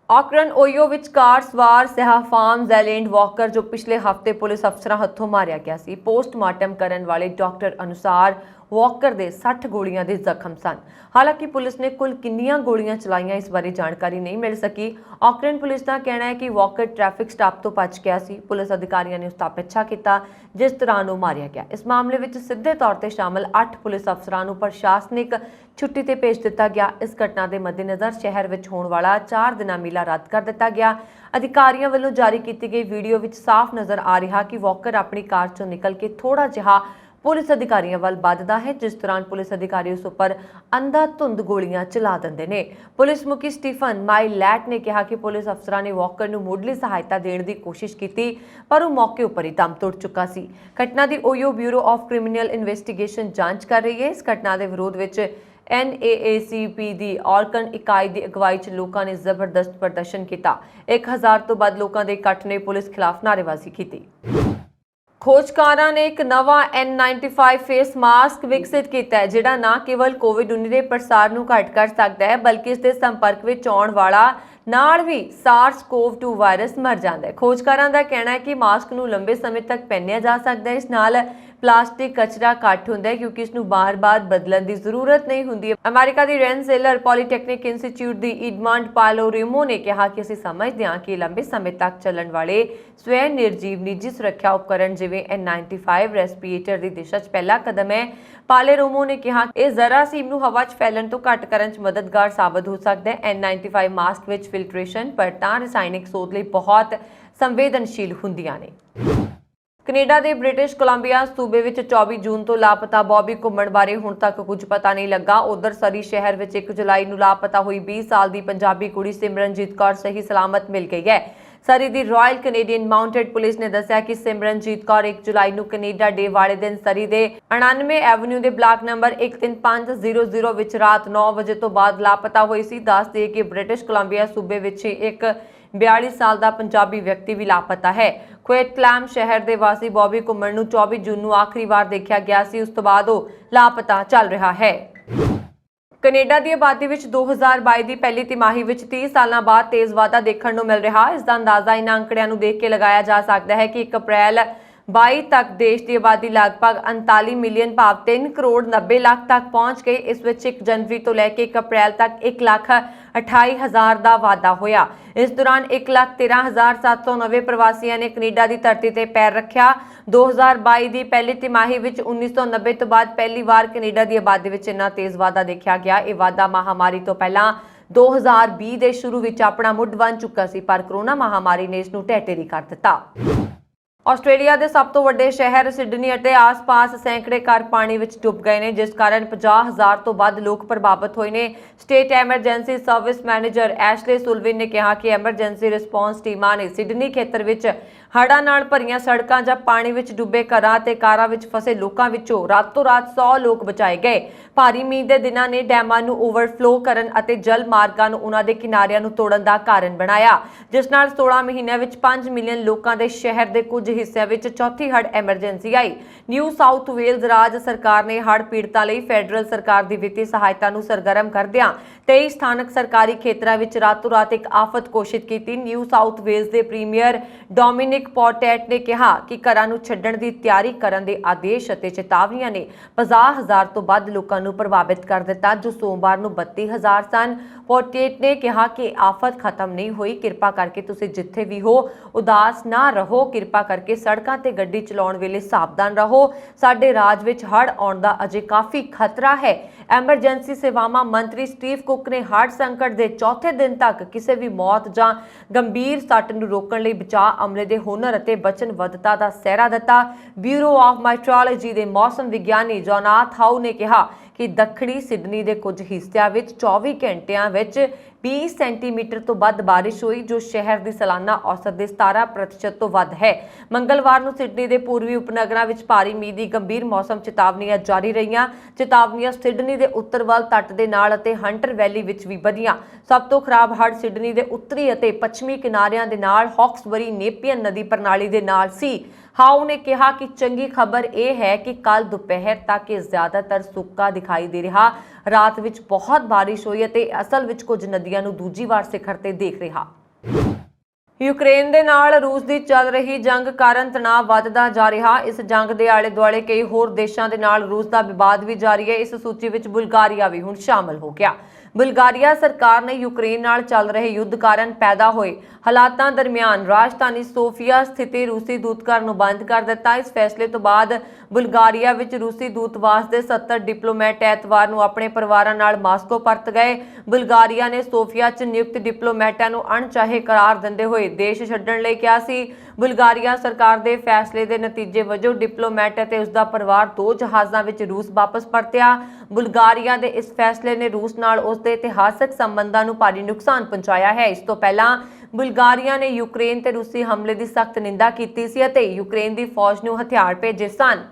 ਆਕਰਨ, ਓਹੀਓ ਵਿੱਚ ਕਾਰ ਸਵਾਰ ਸਹਿਫਾਮ ਜ਼ੈਲੈਂਡ ਵਾਕਰ ਜੋ ਪਿਛਲੇ ਹਫ਼ਤੇ ਪੁਲਿਸ ਅਫਸਰਾਂ ਹੱਥੋਂ ਮਾਰਿਆ ਗਿਆ ਸੀ। ਪੋਸਟਮਾਰਟਮ ਕਰਨ ਵਾਲੇ ਡਾਕਟਰ ਅਨੁਸਾਰ ਵਾਕਰ ਦੇ 60 ਗੋਲੀਆਂ ਦੇ ਜ਼ਖਮ ਸਨ। ਹਾਲਾਂਕਿ ਪੁਲਿਸ ਨੇ ਕੁੱਲ ਕਿੰਨੀਆਂ ਗੋਲੀਆਂ ਚਲਾਈਆਂ ਇਸ ਬਾਰੇ ਜਾਣਕਾਰੀ ਨਹੀਂ ਮਿਲ ਸਕੀ। ਆਕਲੈਂਡ ਪੁਲਿਸ ਦਾ ਕਹਿਣਾ ਹੈ ਕਿ ਵਾਕਰ ਟ੍ਰੈਫਿਕ ਸਟਾਪ ਤੋਂ ਬਚ ਗਿਆ ਸੀ। ਪੁਲਿਸ ਅਧਿਕਾਰੀਆਂ ਨੇ ਉਸ ਦਾ ਪਿੱਛਾ ਕੀਤਾ ਜਿਸ ਦੌਰਾਨ ਉਹ ਮਾਰਿਆ ਗਿਆ। ਇਸ ਮਾਮਲੇ ਵਿੱਚ ਸਿੱਧੇ ਤੌਰ ਤੇ ਸ਼ਾਮਲ 8 ਪੁਲਿਸ ਅਫਸਰਾਂ ਨੂੰ ਪ੍ਰਸ਼ਾਸਨਿਕ ਛੁੱਟੀ ਤੇ ਭੇਜ ਦਿੱਤਾ ਗਿਆ। ਇਸ ਘਟਨਾ ਦੇ ਮੱਦੇਨਜ਼ਰ ਸ਼ਹਿਰ ਵਿੱਚ ਹੋਣ ਵਾਲਾ 4 ਦਿਨਾਂ ਮੇਲਾ ਰੱਦ ਕਰ ਦਿੱਤਾ ਗਿਆ। ਅਧਿਕਾਰੀਆਂ ਵੱਲੋਂ ਜਾਰੀ ਕੀਤੀ ਗਈ ਵੀਡੀਓ ਵਿੱਚ ਸਾਫ਼ ਨਜ਼ਰ ਆ ਰਿਹਾ ਕਿ ਵਾਕਰ ਆਪਣੀ ਕਾਰ ਚੋਂ ਨਿਕਲ ਕੇ ਥੋੜਾ ਜਿਹਾ ਪੁਲਿਸ ਅਧਿਕਾਰੀਆਂ ਵੱਲ ਵੱਧਦਾ ਹੈ, ਜਿਸ ਦੌਰਾਨ ਪੁਲਿਸ ਅਧਿਕਾਰੀ ਉਸ ਉੱਪਰ ਅੰਧਾਧੁੰਦ ਗੋਲੀਆਂ ਚਲਾ ਦਿੰਦੇ ਨੇ। ਪੁਲਿਸ ਮੁਖੀ ਸਟੀਫਨ ਮਾਈਲੈਟ ਨੇ ਕਿਹਾ ਕਿ ਪੁਲਿਸ ਅਫਸਰਾਂ ਨੇ ਵਾਕਰ ਨੂੰ ਮੁੱਢਲੀ ਸਹਾਇਤਾ ਦੇਣ ਦੀ ਕੋਸ਼ਿਸ਼ ਕੀਤੀ ਪਰ ਉਹ ਮੌਕੇ ਉੱਪਰ ਹੀ ਦਮ ਤੋੜ ਚੁੱਕਾ ਸੀ। ਘਟਨਾ ਦੀ ਓਹੀਓ ਬਿਊਰੋ ਆਫ ਕ੍ਰਿਮੀਨਲ ਇਨਵੈਸਟੀਗੇਸ਼ਨ ਜਾਂਚ ਕਰ ਰਹੀ ਹੈ। ਇਸ ਘਟਨਾ ਦੇ ਵਿਰੋਧ ਵਿੱਚ NAACP ਦੀ ਆਰਕਨ ਇਕਾਈ ਦੀ ਅਗਵਾਈ 'ਚ ਲੋਕਾਂ ਨੇ ਜ਼ਬਰਦਸਤ ਪ੍ਰਦਰਸ਼ਨ ਕੀਤਾ। 1000 ਤੋਂ ਵੱਧ ਲੋਕਾਂ ਦੇ ਇਕੱਠ ਨੇ ਪੁਲਿਸ ਖਿਲਾਫ ਨਾਅਰੇਬਾਜ਼ੀ ਕੀਤੀ। ਖੋਜਕਾਰਾਂ ਨੇ ਇੱਕ ਨਵਾਂ N95 ਫੇਸ ਮਾਸਕ ਵਿਕਸਿਤ ਕੀਤਾ ਹੈ ਜਿਹੜਾ ਨਾ ਕੇਵਲ ਕੋਵਿਡ-19 ਦੇ ਪ੍ਰਸਾਰ ਨੂੰ ਘੱਟ ਕਰ ਸਕਦਾ ਹੈ ਬਲਕਿ ਇਸ ਦੇ ਸੰਪਰਕ ਵਿੱਚ ਆਉਣ ਵਾਲਾ ਨਾਲ ਵੀ SARS-CoV-2 ਵਾਇਰਸ ਮਰ ਜਾਂਦਾ ਹੈ। ਖੋਜਕਾਰਾਂ ਦਾ ਕਹਿਣਾ ਹੈ ਕਿ ਮਾਸਕ ਨੂੰ ਲੰਬੇ ਸਮੇਂ ਤੱਕ ਪਹਿਨਿਆ ਜਾ ਸਕਦਾ ਹੈ। ਇਸ ਨਾਲ ਪਲਾਸਟਿਕ ਕਚਰਾ ਘੱਟ ਹੁੰਦਾ ਹੈ ਕਿਉਂਕਿ ਇਸ ਨੂੰ ਬਾਰ-ਬਾਰ ਬਦਲਣ ਦੀ ਜ਼ਰੂਰਤ ਨਹੀਂ ਹੁੰਦੀ। ਅਮਰੀਕਾ ਦੀ ਰੈਨਜ਼ੇਲਰ ਪੋਲੀਟੈਕਨਿਕ ਇੰਸਟੀਚਿਊਟ ਦੀ ਇਡਮੰਡ ਪਾਲੋਰੀਮੋ ਨੇ ਕਿਹਾ ਕਿ ਅਸੀਂ ਸਮਝਦੇ ਹਾਂ ਕਿ ਲੰਬੇ ਸਮੇਂ ਤੱਕ ਚੱਲਣ ਵਾਲੇ ਸਵੈ ਨਿਰਜੀਵ ਨਿੱਜੀ ਸੁਰੱਖਿਆ ਉਪਕਰਨ ਜਿਵੇਂ N95 ਰੈਸਪੀਰੇਟਰ ਦੀ ਦਿਸ਼ਾ 'ਚ ਪਹਿਲਾ ਕਦਮ ਹੈ। ਪਾਲੋਰੀਮੋ ਨੇ ਕਿਹਾ ਇਹ ਜ਼ਰਾਸੀਮ ਨੂੰ ਹਵਾ 'ਚ ਫੈਲਣ ਤੋਂ ਘੱਟ ਕਰਨ 'ਚ ਮਦਦਗਾਰ ਸਾਬਤ ਹੋ ਸਕਦਾ ਹੈ। N95 ਮਾਸਕ ਵਿੱਚ ਫਿਲਟਰੇਸ਼ਨ ਪਰਤਾਂ ਰਸਾਇਣਿਕ ਸੋਧ ਲਈ ਬਹੁਤ ਸੰਵੇਦਨਸ਼ੀਲ ਹੁੰਦੀਆਂ ਨੇ। ਕੈਨੇਡਾ ਦੇ ਬ੍ਰਿਟਿਸ਼ ਕੋਲੰਬੀਆ ਸੂਬੇ ਵਿੱਚ 24 ਜੂਨ ਤੋਂ ਲਾਪਤਾ ਬੌਬੀ ਘੁੰਮਣ ਬਾਰੇ ਹੁਣ ਤੱਕ ਕੁਝ ਪਤਾ ਨਹੀਂ ਲੱਗਾ। ਉਧਰ ਸਰੀ ਸ਼ਹਿਰ ਵਿੱਚ 1 ਜੁਲਾਈ ਨੂੰ ਲਾਪਤਾ ਹੋਈ 20 ਸਾਲ ਦੀ ਪੰਜਾਬੀ ਕੁੜੀ ਸਿਮਰਨਜੀਤ ਕੌਰ ਸਹੀ ਸਲਾਮਤ ਮਿਲ ਗਈ ਹੈ। ਸਰੀ ਦੀ ਰਾਇਲ ਕੈਨੇਡੀਅਨ ਮਾਊਂਟਡ ਪੁਲਿਸ ਨੇ ਦੱਸਿਆ ਕਿ ਸਿਮਰਨਜੀਤ ਕੌਰ 1 ਜੁਲਾਈ ਨੂੰ ਕੈਨੇਡਾ ਡੇ ਵਾਲੇ ਦਿਨ ਸਰੀ ਦੇ 99 ਐਵਨਿਊ ਦੇ ਬਲਾਕ ਨੰਬਰ 13500 ਵਿੱਚ ਰਾਤ 9 ਵਜੇ ਤੋਂ ਬਾਅਦ ਲਾਪਤਾ ਹੋਈ ਸੀ। ਦੱਸ ਦਈਏ ਕਿ ਬ੍ਰਿਟਿਸ਼ ਕੋਲੰਬੀਆ ਸੂਬੇ ਵਿੱਚ ਇੱਕ 42 ਸਾਲ ਦਾ ਪੰਜਾਬੀ ਵਿਅਕਤੀ ਵੀ ਲਾਪਤਾ ਹੈ। ਕੁਇਟਕਲੈਮ ਸ਼ਹਿਰ ਦੇ ਵਾਸੀ ਬੌਬੀ ਘੁੰਮਣ ਨੂੰ 24 ਜੂਨ ਨੂੰ ਆਖਰੀ ਵਾਰ ਦੇਖਿਆ ਗਿਆ ਸੀ। ਉਸ ਤੋਂ ਬਾਅਦ ਉਹ ਲਾਪਤਾ ਚੱਲ ਰਿਹਾ ਹੈ। ਕੈਨੇਡਾ ਦੀ ਆਬਾਦੀ ਵਿੱਚ 2022 ਦੀ ਪਹਿਲੀ ਤਿਮਾਹੀ ਵਿੱਚ 30 ਸਾਲਾਂ ਬਾਅਦ ਤੇਜ਼ ਵਾਧਾ ਦੇਖਣ ਨੂੰ ਮਿਲ ਰਿਹਾ। ਇਸ ਦਾ ਅੰਦਾਜ਼ਾ ਇਨ੍ਹਾਂ ਅੰਕੜਿਆਂ ਨੂੰ ਦੇਖ ਕੇ ਲਗਾਇਆ ਜਾ ਸਕਦਾ ਹੈ ਕਿ 1 ਅਪ੍ਰੈਲ 22 ਤੱਕ ਦੇਸ਼ ਦੀ ਆਬਾਦੀ ਲਗਭਗ 39 ਮਿਲੀਅਨ ਭਾਵ 3 ਕਰੋੜ 90 ਲੱਖ ਤੱਕ ਪਹੁੰਚ ਗਈ। ਇਸ ਵਿੱਚ 1 ਜਨਵਰੀ ਤੋਂ ਲੈ ਕੇ 1 ਅਪ੍ਰੈਲ ਤੱਕ 1,28,000 ਦਾ ਵਾਧਾ ਹੋਇਆ। ਇਸ ਦੌਰਾਨ 1,13,790 ਪ੍ਰਵਾਸੀਆਂ ਨੇ ਕੈਨੇਡਾ ਦੀ ਧਰਤੀ ਤੇ ਪੈਰ ਰੱਖਿਆ। 2022 ਦੀ ਪਹਿਲੀ ਤਿਮਾਹੀ ਵਿੱਚ 1990 ਤੋਂ ਬਾਅਦ ਪਹਿਲੀ ਵਾਰ ਕੈਨੇਡਾ ਦੀ ਆਬਾਦੀ ਵਿੱਚ ਇੰਨਾ ਤੇਜ਼ ਵਾਧਾ ਦੇਖਿਆ ਗਿਆ। ਇਹ ਵਾਧਾ ਮਹਾਮਾਰੀ ਤੋਂ ਪਹਿਲਾਂ 2020 ਦੇ ਸ਼ੁਰੂ ਵਿੱਚ ਆਪਣਾ ਮੁੱਢ ਬੰਨ ਚੁੱਕਾ ਸੀ, ਪਰ ਕਰੋਨਾ ਮਹਾਮਾਰੀ ਨੇ ਇਸ ਨੂੰ ਢਹਿ-ਢੇਰੀ ਕਰ ਦਿੱਤਾ। ਆਸਟ੍ਰੇਲੀਆ ਦੇ ਸਭ ਤੋਂ ਵੱਡੇ ਸ਼ਹਿਰ ਸਿਡਨੀ ਅਤੇ ਆਸ-ਪਾਸ ਸੈਂਕੜੇ ਘਰ ਪਾਣੀ ਵਿੱਚ ਡੁੱਬ ਗਏ ਨੇ, ਜਿਸ ਕਾਰਨ 50,000 ਤੋਂ ਵੱਧ ਲੋਕ ਪ੍ਰਭਾਵਿਤ ਹੋਏ ਨੇ। State emergency service manager Ashley Sullivan ਨੇ ਕਿਹਾ ਕਿ ਐਮਰਜੈਂਸੀ ਰਿਸਪੌਂਸ ਟੀਮਾਂ ਨੇ ਸਿਡਨੀ ਖੇਤਰ ਵਿੱਚ ਹੜ੍ਹਾਂ ਨਾਲ ਭਰੀਆਂ ਸੜਕਾਂ ਜਾਂ ਪਾਣੀ ਵਿੱਚ ਡੁੱਬੇ ਘਰਾਂ ਅਤੇ ਕਾਰਾਂ ਵਿੱਚ ਫਸੇ ਲੋਕਾਂ ਵਿੱਚੋਂ ਰਾਤੋਂ-ਰਾਤ 100 ਲੋਕ ਬਚਾਏ ਗਏ। ਭਾਰੀ ਮੀਂਹ ਦੇ ਦਿਨਾਂ ਨੇ ਡੈਮਾਂ ਨੂੰ ਓਵਰਫਲੋ ਕਰਨ ਅਤੇ ਜਲ ਮਾਰਗਾਂ ਨੂੰ ਉਹਨਾਂ ਦੇ ਕਿਨਾਰਿਆਂ ਨੂੰ ਤੋੜਨ ਦਾ ਕਾਰਨ ਬਣਾਇਆ, ਜਿਸ ਨਾਲ 16 ਮਹੀਨਿਆਂ ਵਿੱਚ 5 ਮਿਲੀਅਨ ਲੋਕਾਂ ਦੇ ਸ਼ਹਿਰ ਦੇ ਕੁਝ ਹਿੱਸਿਆਂ ਵਿੱਚ ਚੌਥੀ ਹੜ੍ਹ ਐਮਰਜੈਂਸੀ ਆਈ। ਨਿਊ ਸਾਊਥ ਵੇਲਜ਼ ਰਾਜ ਸਰਕਾਰ ਨੇ ਹੜ੍ਹ ਪੀੜਤਾਂ ਲਈ ਫੈਡਰਲ ਸਰਕਾਰ ਦੀ ਵਿੱਤੀ ਸਹਾਇਤਾ ਨੂੰ ਸਰਗਰਮ ਕਰਦਿਆਂ 23 ਸਥਾਨਕ ਸਰਕਾਰੀ ਖੇਤਰਾਂ ਵਿੱਚ ਰਾਤੋਂ-ਰਾਤ ਇੱਕ ਆਫਤ ਘੋਸ਼ਿਤ ਕੀਤੀ। ਨਿਊ ਸਾਊਥ ਵੇਲਜ਼ ਦੇ ਪ੍ਰੀਮੀਅਰ ਡੋਮਿਨਿਕ ਪੋਰਟੈਟ ਨੇ ਕਿਹਾ ਕਿ ਘਰਾਂ ਨੂੰ ਛੱਡਣ ਦੀ ਤਿਆਰੀ ਕਰਨ ਦੇ ਆਦੇਸ਼ ਅਤੇ ਚੇਤਾਵਨੀਆਂ ਨੇ 50,000 ਤੋਂ ਵੱਧ ਲੋਕਾਂ ਨੂੰ ਪ੍ਰਭਾਵਿਤ ਕਰ ਦਿੱਤਾ, ਜੋ ਸੋਮਵਾਰ ਨੂੰ 32,000 ਸਨ। ਪੋਰਟੈਟ ਨੇ ਕਿਹਾ ਕਿ ਆਫਤ ਖਤਮ ਨਹੀਂ ਹੋਈ, ਕਿਰਪਾ ਕਰਕੇ ਤੁਸੀਂ ਜਿੱਥੇ ਵੀ ਹੋ ਉਦਾਸ ਨਾ ਰਹੋ, ਕਿਰਪਾ ਕਰਕੇ ਸੜਕਾਂ ਤੇ ਗੱਡੀ ਚਲਾਉਣ ਵੇਲੇ ਸਾਵਧਾਨ ਰਹੋ। ਸਾਡੇ ਰਾਜ ਵਿੱਚ ਹੜ੍ਹ ਆਉਣ ਦਾ ਅਜੇ ਕਾਫੀ ਖਤਰਾ ਹੈ। ਐਮਰਜੈਂਸੀ ਸੇਵਾਵਾਂ ਮੰਤਰੀ ਸਟੀਵ ਕੁੱਕ ਨੇ ਹੜ੍ਹ ਸੰਕਟ ਦੇ ਚੌਥੇ ਦਿਨ ਤੱਕ ਕਿਸੇ ਵੀ ਮੌਤ ਜਾਂ ਗੰਭੀਰ ਸੱਟ ਨੂੰ ਰੋਕਣ ਲਈ ਬਚਾਅ ਅਮਲੇ ਦੇ ਹੁਨਰ ਅਤੇ ਵਚਨਬੱਧਤਾ ਦਾ ਸਿਹਰਾ ਦਿੱਤਾ। ਬਿਊਰੋ ਆਫ ਮੈਟਰੋਲੋਜੀ ਦੇ ਮੌਸਮ ਵਿਗਿਆਨੀ ਜੋਨਾਥ ਹਾਊ ਨੇ ਕਿਹਾ ਕਿ ਦੱਖਣੀ ਸਿਡਨੀ ਦੇ ਕੁਝ ਹਿੱਸਿਆਂ ਵਿੱਚ 24 ਘੰਟਿਆਂ ਵਿੱਚ 20 ਸੈਂਟੀਮੀਟਰ ਤੋਂ ਵੱਧ ਬਾਰਿਸ਼ ਹੋਈ, ਜੋ ਸ਼ਹਿਰ ਦੀ ਸਾਲਾਨਾ ਔਸਤ ਦੇ 17% ਤੋਂ ਵੱਧ ਹੈ। ਮੰਗਲਵਾਰ ਨੂੰ ਸਿਡਨੀ ਦੇ ਪੂਰਬੀ ਉਪਨਗਰਾਂ ਵਿੱਚ ਭਾਰੀ ਮੀਂਹ ਦੀ ਗੰਭੀਰ ਮੌਸਮ ਚੇਤਾਵਨੀਆਂ ਜਾਰੀ ਰਹੀਆਂ। ਚੇਤਾਵਨੀਆਂ ਸਿਡਨੀ ਦੇ ਉੱਤਰ ਵੱਲ ਤੱਟ ਦੇ ਨਾਲ ਅਤੇ ਹੰਟਰ ਵੈਲੀ ਵਿੱਚ ਵੀ ਵਧੀਆਂ। ਸਭ ਤੋਂ ਖਰਾਬ ਹੜ੍ਹ ਸਿਡਨੀ ਦੇ ਉੱਤਰੀ ਅਤੇ ਪੱਛਮੀ ਕਿਨਾਰਿਆਂ ਦੇ ਨਾਲ ਹੌਕਸਬਰੀ ਨੇਪੀਅਨ ਨਦੀ ਪ੍ਰਣਾਲੀ ਦੇ ਨਾਲ ਸੀ। ਹਾਊ ਨੇ ਕਿਹਾ ਕਿ ਚੰਗੀ ਖਬਰ ਇਹ ਹੈ ਕਿ ਕੱਲ ਦੁਪਹਿਰ ਤੱਕ ਇਹ ਜ਼ਿਆਦਾਤਰ ਸੁੱਕਾ ਦਿਖਾਈ ਦੇ ਰਿਹਾ। ਰਾਤ ਵਿੱਚ ਬਹੁਤ ਬਾਰਿਸ਼ ਹੋਈ ਅਤੇ ਅਸਲ ਵਿੱਚ ਕੁਝ ਨਦੀਆਂ ਨੂੰ ਦੂਜੀ ਵਾਰ ਸਿਖਰ ਤੇ ਦੇਖ ਰਿਹਾ। ਯੂਕਰੇਨ ਦੇ ਨਾਲ ਰੂਸ ਦੀ ਚੱਲ ਰਹੀ ਜੰਗ ਕਾਰਨ ਤਣਾਅ ਵੱਧਦਾ ਜਾ ਰਿਹਾ। ਇਸ ਜੰਗ ਦੇ ਆਲੇ ਦੁਆਲੇ ਕਈ ਹੋਰ ਦੇਸ਼ਾਂ ਦੇ ਨਾਲ ਰੂਸ ਦਾ ਵਿਵਾਦ ਵੀ ਜਾਰੀ ਹੈ। ਇਸ ਸੂਚੀ ਵਿੱਚ ਬੁਲਗਾਰੀਆ ਵੀ ਹੁਣ ਸ਼ਾਮਲ ਹੋ ਗਿਆ। ਬੁਲਗਾਰੀਆ ਸਰਕਾਰ ਨੇ ਯੂਕਰੇਨ ਨਾਲ ਚੱਲ ਰਹੇ ਯੁੱਧ ਕਾਰਨ ਪੈਦਾ ਹੋਏ ਹਾਲਾਤਾਂ ਦਰਮਿਆਨ ਰਾਜਧਾਨੀ ਸੋਫੀਆ ਸਥਿਤ ਰੂਸੀ ਦੂਤਘਰ ਨੂੰ ਬੰਦ ਕਰ ਦਿੱਤਾ। ਇਸ ਫੈਸਲੇ ਤੋਂ ਬਾਅਦ ਬੁਲਗਾਰੀਆ ਵਿੱਚ ਰੂਸੀ ਦੂਤਵਾਸ ਦੇ 70 ਡਿਪਲੋਮੈਟ ਐਤਵਾਰ ਨੂੰ ਆਪਣੇ ਪਰਿਵਾਰਾਂ ਨਾਲ ਮਾਸਕੋ ਪਰਤ ਗਏ। ਬੁਲਗਾਰੀਆ ਨੇ ਸੋਫੀਆ 'ਚ ਨਿਯੁਕਤ ਡਿਪਲੋਮੈਟਾਂ ਨੂੰ ਅਣਚਾਹੇ ਕਰਾਰ ਦਿੰਦੇ ਹੋਏ ਦੇਸ਼ ਛੱਡਣ ਲਈ ਕਿਹਾ ਸੀ। ਬੁਲਗਾਰੀਆ ਸਰਕਾਰ ਦੇ ਫੈਸਲੇ ਦੇ ਨਤੀਜੇ ਵਜੋਂ ਡਿਪਲੋਮੈਟ ਅਤੇ ਉਸ ਦਾ ਪਰਿਵਾਰ 2 ਜਹਾਜ਼ਾਂ ਵਿੱਚ ਰੂਸ ਵਾਪਸ ਪਰਤਿਆ। ਬੁਲਗਾਰੀਆ ਦੇ ਇਸ ਫੈਸਲੇ ਨੇ ਰੂਸ ਨਾਲ ਉਸ ਦੇ ਇਤਿਹਾਸਕ ਸੰਬੰਧਾਂ ਨੂੰ ਭਾਰੀ ਨੁਕਸਾਨ ਪਹੁੰਚਾਇਆ ਹੈ। ਇਸ ਤੋਂ ਪਹਿਲਾਂ ਬੁਲਗਾਰੀਆ ਨੇ ਯੂਕਰੇਨ ਤੇ ਰੂਸੀ ਹਮਲੇ ਦੀ ਸਖਤ ਨਿੰਦਾ ਕੀਤੀ ਸੀ ਅਤੇ ਯੂਕਰੇਨ ਦੀ ਫੌਜ ਨੂੰ ਹਥਿਆਰ ਭੇਜੇ ਸਨ।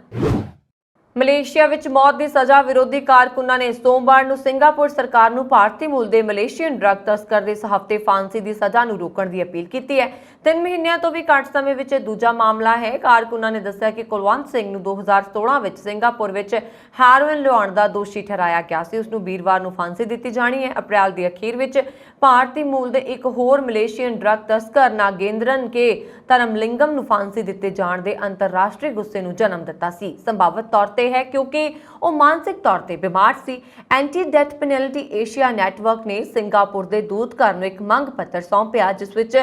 ਮਲੇਸ਼ੀਆ ਵਿੱਚ ਮੌਤ ਦੀ ਸਜ਼ਾ ਵਿਰੋਧੀ ਕਾਰਕੁਨਾਂ ਨੇ ਸੋਮਵਾਰ ਨੂੰ ਸਿੰਗਾਪੁਰ ਸਰਕਾਰ ਨੂੰ ਭਾਰਤੀ ਮੂਲ ਦੇ ਮਲੇਸ਼ੀਅਨ ਡਰੱਗ ਤਸਕਰ ਦੇ ਇਸ ਹਫ਼ਤੇ ਫਾਂਸੀ ਦੀ ਸਜ਼ਾ ਨੂੰ ਰੋਕਣ ਦੀ ਅਪੀਲ ਕੀਤੀ ਹੈ। 3 ਮਹੀਨਿਆਂ ਤੋਂ ਵੀ ਘੱਟ ਸਮੇਂ ਵਿੱਚ ਇਹ ਦੂਜਾ ਮਾਮਲਾ ਹੈ। ਕਾਰਕੁਨਾਂ ਨੇ ਦੱਸਿਆ ਕਿ ਕੁਲਵੰਤ ਸਿੰਘ ਨੂੰ 2016 ਵਿੱਚ ਸਿੰਗਾਪੁਰ ਵਿੱਚ ਹੈਰੋਇਨ ਲਿਆਉਣ ਦਾ ਦੋਸ਼ੀ ਠਹਿਰਾਇਆ ਗਿਆ ਸੀ। ਉਸ ਨੂੰ ਵੀਰਵਾਰ ਨੂੰ ਫਾਂਸੀ ਦਿੱਤੀ ਜਾਣੀ ਹੈ। ਅਪ੍ਰੈਲ ਦੇ ਅਖੀਰ ਵਿੱਚ ਭਾਰਤੀ ਮੂਲ ਦੇ ਇੱਕ ਹੋਰ ਮਲੇਸ਼ੀਅਨ ਡਰੱਗ ਤਸਕਰ ਨਾਗੇਂਦਰਨ ਕੇ ਧਰਮਲਿੰਗਮ ਨੂੰ ਫਾਂਸੀ ਦਿੱਤੇ ਜਾਣ ਦੇ ਅੰਤਰਰਾਸ਼ਟਰੀ ਗੁੱਸੇ ਨੂੰ ਜਨਮ ਦਿੱਤਾ ਸੀ। ਸੰਭਾਵਤ ਤੌਰ ਤੇ ਹੈ ਕਿਉਂਕਿ ਉਹ ਮਾਨਸਿਕ ਤੌਰ ਤੇ ਬਿਮਾਰ ਸੀ। Anti death penalty Asia network ਨੇ ਸਿੰਗਾਪੁਰ ਦੇ ਦੂਤਘਰ ਨੂੰ ਇੱਕ ਮੰਗ ਪੱਤਰ ਸੌਂਪਿਆ, ਜਿਸ ਵਿੱਚ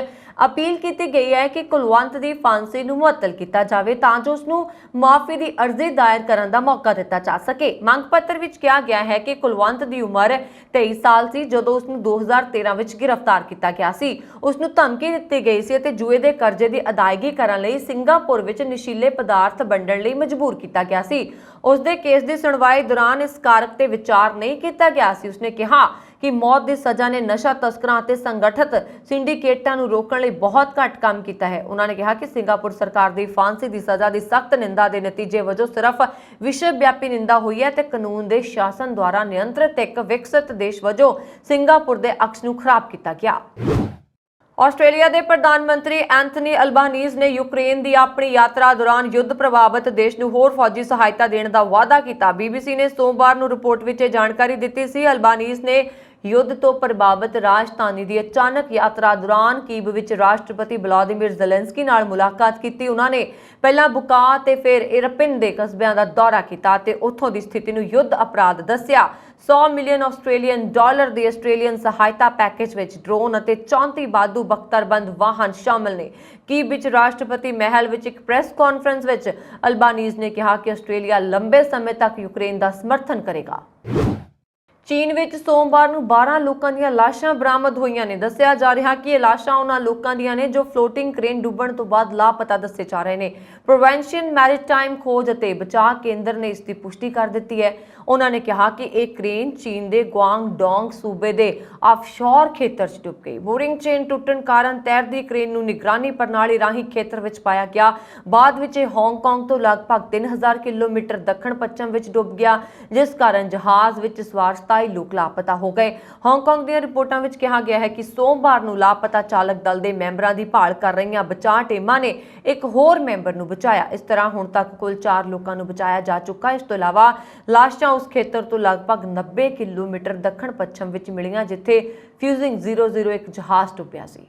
ਅਪੀਲ ਕੀਤੀ ਗਈ ਹੈ ਕਿ ਕੁਲਵੰਤ ਦੀ ਫਾਂਸੀ ਨੂੰ ਮੁਅੱਤਲ ਕੀਤਾ ਜਾਵੇ ਤਾਂ ਜੋ ਉਸ ਨੂੰ ਮਾਫੀ ਦੀ ਅਰਜ਼ੀ ਦਾਇਰ ਕਰਨ ਦਾ ਮੌਕਾ ਦਿੱਤਾ ਜਾ ਸਕੇ। ਮੰਗ ਪੱਤਰ ਵਿੱਚ ਕਿਹਾ ਗਿਆ ਹੈ ਕਿ ਕੁਲਵੰਤ ਦੀ ਉਮਰ 23 ਸਾਲ ਸੀ ਜਦੋਂ ਉਸ ਨੂੰ 2013 ਵਿੱਚ ਗ੍ਰਿਫਤਾਰ ਕੀਤਾ ਗਿਆ ਸੀ। ਉਸ ਨੂੰ ਧਮਕੀ ਦਿੱਤੀ ਗਈ ਸੀ ਅਤੇ ਜੂਏ ਦੇ ਕਰਜ਼ੇ ਦੀ ਅਦਾਇਗੀ ਕਰਨ ਲਈ ਸਿੰਗਾਪੁਰ ਵਿੱਚ ਨਸ਼ੀਲੇ ਪਦਾਰਥ ਵੰਡਣ ਲਈ ਮਜਬੂਰ ਕੀਤਾ ਗਿਆ ਸੀ। ਉਸ ਦੇ ਕੇਸ ਦੀ ਸੁਣਵਾਈ ਦੌਰਾਨ ਇਸ ਕਾਰਕ ਤੇ ਵਿਚਾਰ ਨਹੀਂ ਕੀਤਾ ਗਿਆ ਸੀ। ਉਸਨੇ ਕਿਹਾ ਕਿ ਮੌਤ ਦੀ ਸਜ਼ਾ ਨੇ ਨਸ਼ਾ ਤਸਕਰਾਂ ਅਤੇ ਸੰਗਠਿਤ ਸਿੰਡੀਕੇਟਾਂ ਨੂੰ ਰੋਕਣ ਲਈ ਬਹੁਤ ਘੱਟ ਕੰਮ ਕੀਤਾ ਹੈ। ਉਹਨਾਂ ਨੇ ਕਿਹਾ ਕਿ ਸਿੰਗਾਪੁਰ ਸਰਕਾਰ ਦੀ ਫਾਂਸੀ ਦੀ ਸਜ਼ਾ ਦੀ ਸਖਤ ਨਿੰਦਾ ਦੇ ਨਤੀਜੇ ਵਜੋਂ ਸਿਰਫ ਵਿਸ਼ਵ ਵਿਆਪੀ ਨਿੰਦਾ ਹੋਈ ਹੈ ਤੇ ਕਾਨੂੰਨ ਦੇ ਸ਼ਾਸਨ ਦੁਆਰਾ ਨਿਯੰਤਰਿਤ ਇੱਕ ਵਿਕਸਿਤ ਦੇਸ਼ ਵਜੋਂ ਸਿੰਗਾਪੁਰ ਦੇ ਅਕਸ ਨੂੰ ਖਰਾਬ ਕੀਤਾ ਗਿਆ। ਆਸਟ੍ਰੇਲੀਆ ਦੇ ਪ੍ਰਧਾਨ ਮੰਤਰੀ ਐਂਥਨੀ ਅਲਬਾਨੀਜ਼ ਨੇ ਯੂਕਰੇਨ ਦੀ ਆਪਣੀ ਯਾਤਰਾ ਦੌਰਾਨ ਯੁੱਧ ਪ੍ਰਭਾਵਿਤ ਦੇਸ਼ ਨੂੰ ਹੋਰ ਫੌਜੀ ਸਹਾਇਤਾ ਦੇਣ ਦਾ ਵਾਅਦਾ ਕੀਤਾ। BBC ਨੇ ਸੋਮਵਾਰ ਨੂੰ ਰਿਪੋਰਟ ਵਿੱਚ ਇਹ ਜਾਣਕਾਰੀ ਦਿੱਤੀ ਸੀ। ਅਲਬਾਨੀਜ਼ ਨੇ ਯੁੱਧ ਤੋਂ ਪ੍ਰਭਾਵਿਤ ਰਾਜਧਾਨੀ ਦੀ ਅਚਾਨਕ ਯਾਤਰਾ ਦੌਰਾਨ ਕੀਵ ਵਿੱਚ ਰਾਸ਼ਟਰਪਤੀ ਵਲਾਦੀਮੀਰ ਜ਼ੈਲੈਂਸਕੀ ਨਾਲ ਮੁਲਾਕਾਤ ਕੀਤੀ। ਉਹਨਾਂ ਨੇ ਪਹਿਲਾਂ ਬੁਕਾ ਤੇ ਫਿਰ ਇਰਪਿਨ ਦੇ ਕਸਬਿਆਂ ਦਾ ਦੌਰਾ ਕੀਤਾ ਤੇ ਉੱਥੋਂ ਦੀ ਸਥਿਤੀ ਨੂੰ ਯੁੱਧ ਅਪਰਾਧ ਦੱਸਿਆ। 100 ਮਿਲੀਅਨ ਆਸਟ੍ਰੇਲੀਅਨ ਡਾਲਰ ਦੇ ਆਸਟ੍ਰੇਲੀਅਨ ਸਹਾਇਤਾ ਪੈਕੇਜ ਵਿੱਚ ਡਰੋਨ ਅਤੇ 34 ਵਾਧੂ ਬਖਤਰਬੰਦ ਵਾਹਨ ਸ਼ਾਮਲ ਨੇ। ਕੀਵ ਵਿੱਚ ਰਾਸ਼ਟਰਪਤੀ ਮਹਿਲ ਵਿੱਚ ਇੱਕ ਪ੍ਰੈਸ ਕਾਨਫਰੰਸ ਵਿੱਚ ਅਲਬਾਨੀਜ਼ ਨੇ ਕਿਹਾ ਕਿ ਆਸਟ੍ਰੇਲੀਆ ਲੰਬੇ ਸਮੇਂ ਤੱਕ ਯੂਕਰੇਨ ਦਾ ਸਮਰਥਨ ਕਰੇਗਾ। ਚੀਨ ਵਿੱਚ ਸੋਮਵਾਰ ਨੂੰ 12 ਲੋਕਾਂ ਦੀਆਂ ਲਾਸ਼ਾਂ ਬਰਾਮਦ ਹੋਈਆਂ ਨੇ। ਦੱਸਿਆ ਜਾ ਰਿਹਾ ਕਿ ਇਹ ਲਾਸ਼ਾਂ ਉਹਨਾਂ ਲੋਕਾਂ ਦੀਆਂ ਨੇ ਜੋ ਫਲੋਟਿੰਗ ਕ੍ਰੇਨ ਡੁੱਬਣ ਤੋਂ ਬਾਅਦ ਲਾਪਤਾ ਦੱਸੇ ਜਾ ਰਹੇ ਨੇ। ਪ੍ਰੋਵਿੰਸ਼ੀਅਲ ਮੈਰੀਟਾਈਮ ਖੋਜ ਅਤੇ ਬਚਾਅ ਕੇਂਦਰ ਨੇ ਇਸ ਦੀ ਪੁਸ਼ਟੀ ਕਰ ਦਿੱਤੀ ਹੈ। ਉਹਨਾਂ ਨੇ ਕਿਹਾ ਕਿ ਇਹ ਕ੍ਰੇਨ ਚੀਨ ਦੇ ਗੁਆਂਗਡੋਂਗ ਸੂਬੇ ਦੇ ਆਫਸ਼ੋਰ ਖੇਤਰ 'ਚ ਡੁੱਬ ਗਈ। ਬੋਰਿੰਗ ਚੇਨ ਟੁੱਟਣ ਕਾਰਨ ਤੈਰਦੀ ਕ੍ਰੇਨ ਨੂੰ ਨਿਗਰਾਨੀ ਪ੍ਰਣਾਲੀ ਰਾਹੀਂ ਖੇਤਰ ਵਿੱਚ ਪਾਇਆ ਗਿਆ। ਬਾਅਦ ਵਿੱਚ ਇਹ ਹਾਂਗਕਾਂਗ ਤੋਂ ਲਗਭਗ 3000 ਕਿਲੋਮੀਟਰ ਦੱਖਣ ਪੱਛਮ ਵਿੱਚ ਡੁੱਬ ਗਿਆ, ਜਿਸ ਕਾਰਨ ਜਹਾਜ਼ ਵਿੱਚ ਸਵਾਰ 27 ਲੋਕ ਲਾਪਤਾ ਹੋ ਗਏ। ਹਾਂਗਕਾਂਗ ਦੀਆਂ ਰਿਪੋਰਟਾਂ ਵਿੱਚ ਕਿਹਾ ਗਿਆ ਹੈ ਕਿ ਸੋਮਵਾਰ ਨੂੰ ਲਾਪਤਾ ਚਾਲਕ ਦਲ ਦੇ ਮੈਂਬਰਾਂ ਦੀ ਭਾਲ ਕਰ ਰਹੀਆਂ ਬਚਾਅ ਟੀਮਾਂ ਨੇ ਇੱਕ ਹੋਰ ਮੈਂਬਰ ਨੂੰ ਬਚਾਇਆ। ਇਸ ਤਰ੍ਹਾਂ ਹੁਣ ਤੱਕ ਕੁੱਲ 4 ਲੋਕਾਂ ਨੂੰ ਬਚਾਇਆ ਜਾ ਚੁੱਕਾ। ਇਸ ਤੋਂ ਇਲਾਵਾ ਲਾਸ਼ਾਂ ਉਸ ਖੇਤਰ ਤੋਂ ਲਗਭਗ 90 ਕਿਲੋਮੀਟਰ ਦੱਖਣ ਪੱਛਮ ਵਿੱਚ ਮਿਲੀਆਂ ਜਿੱਥੇ ਫਿਊਜ਼ਿੰਗ 001 ਜਹਾਜ਼ ਡੁੱਬਿਆ ਸੀ।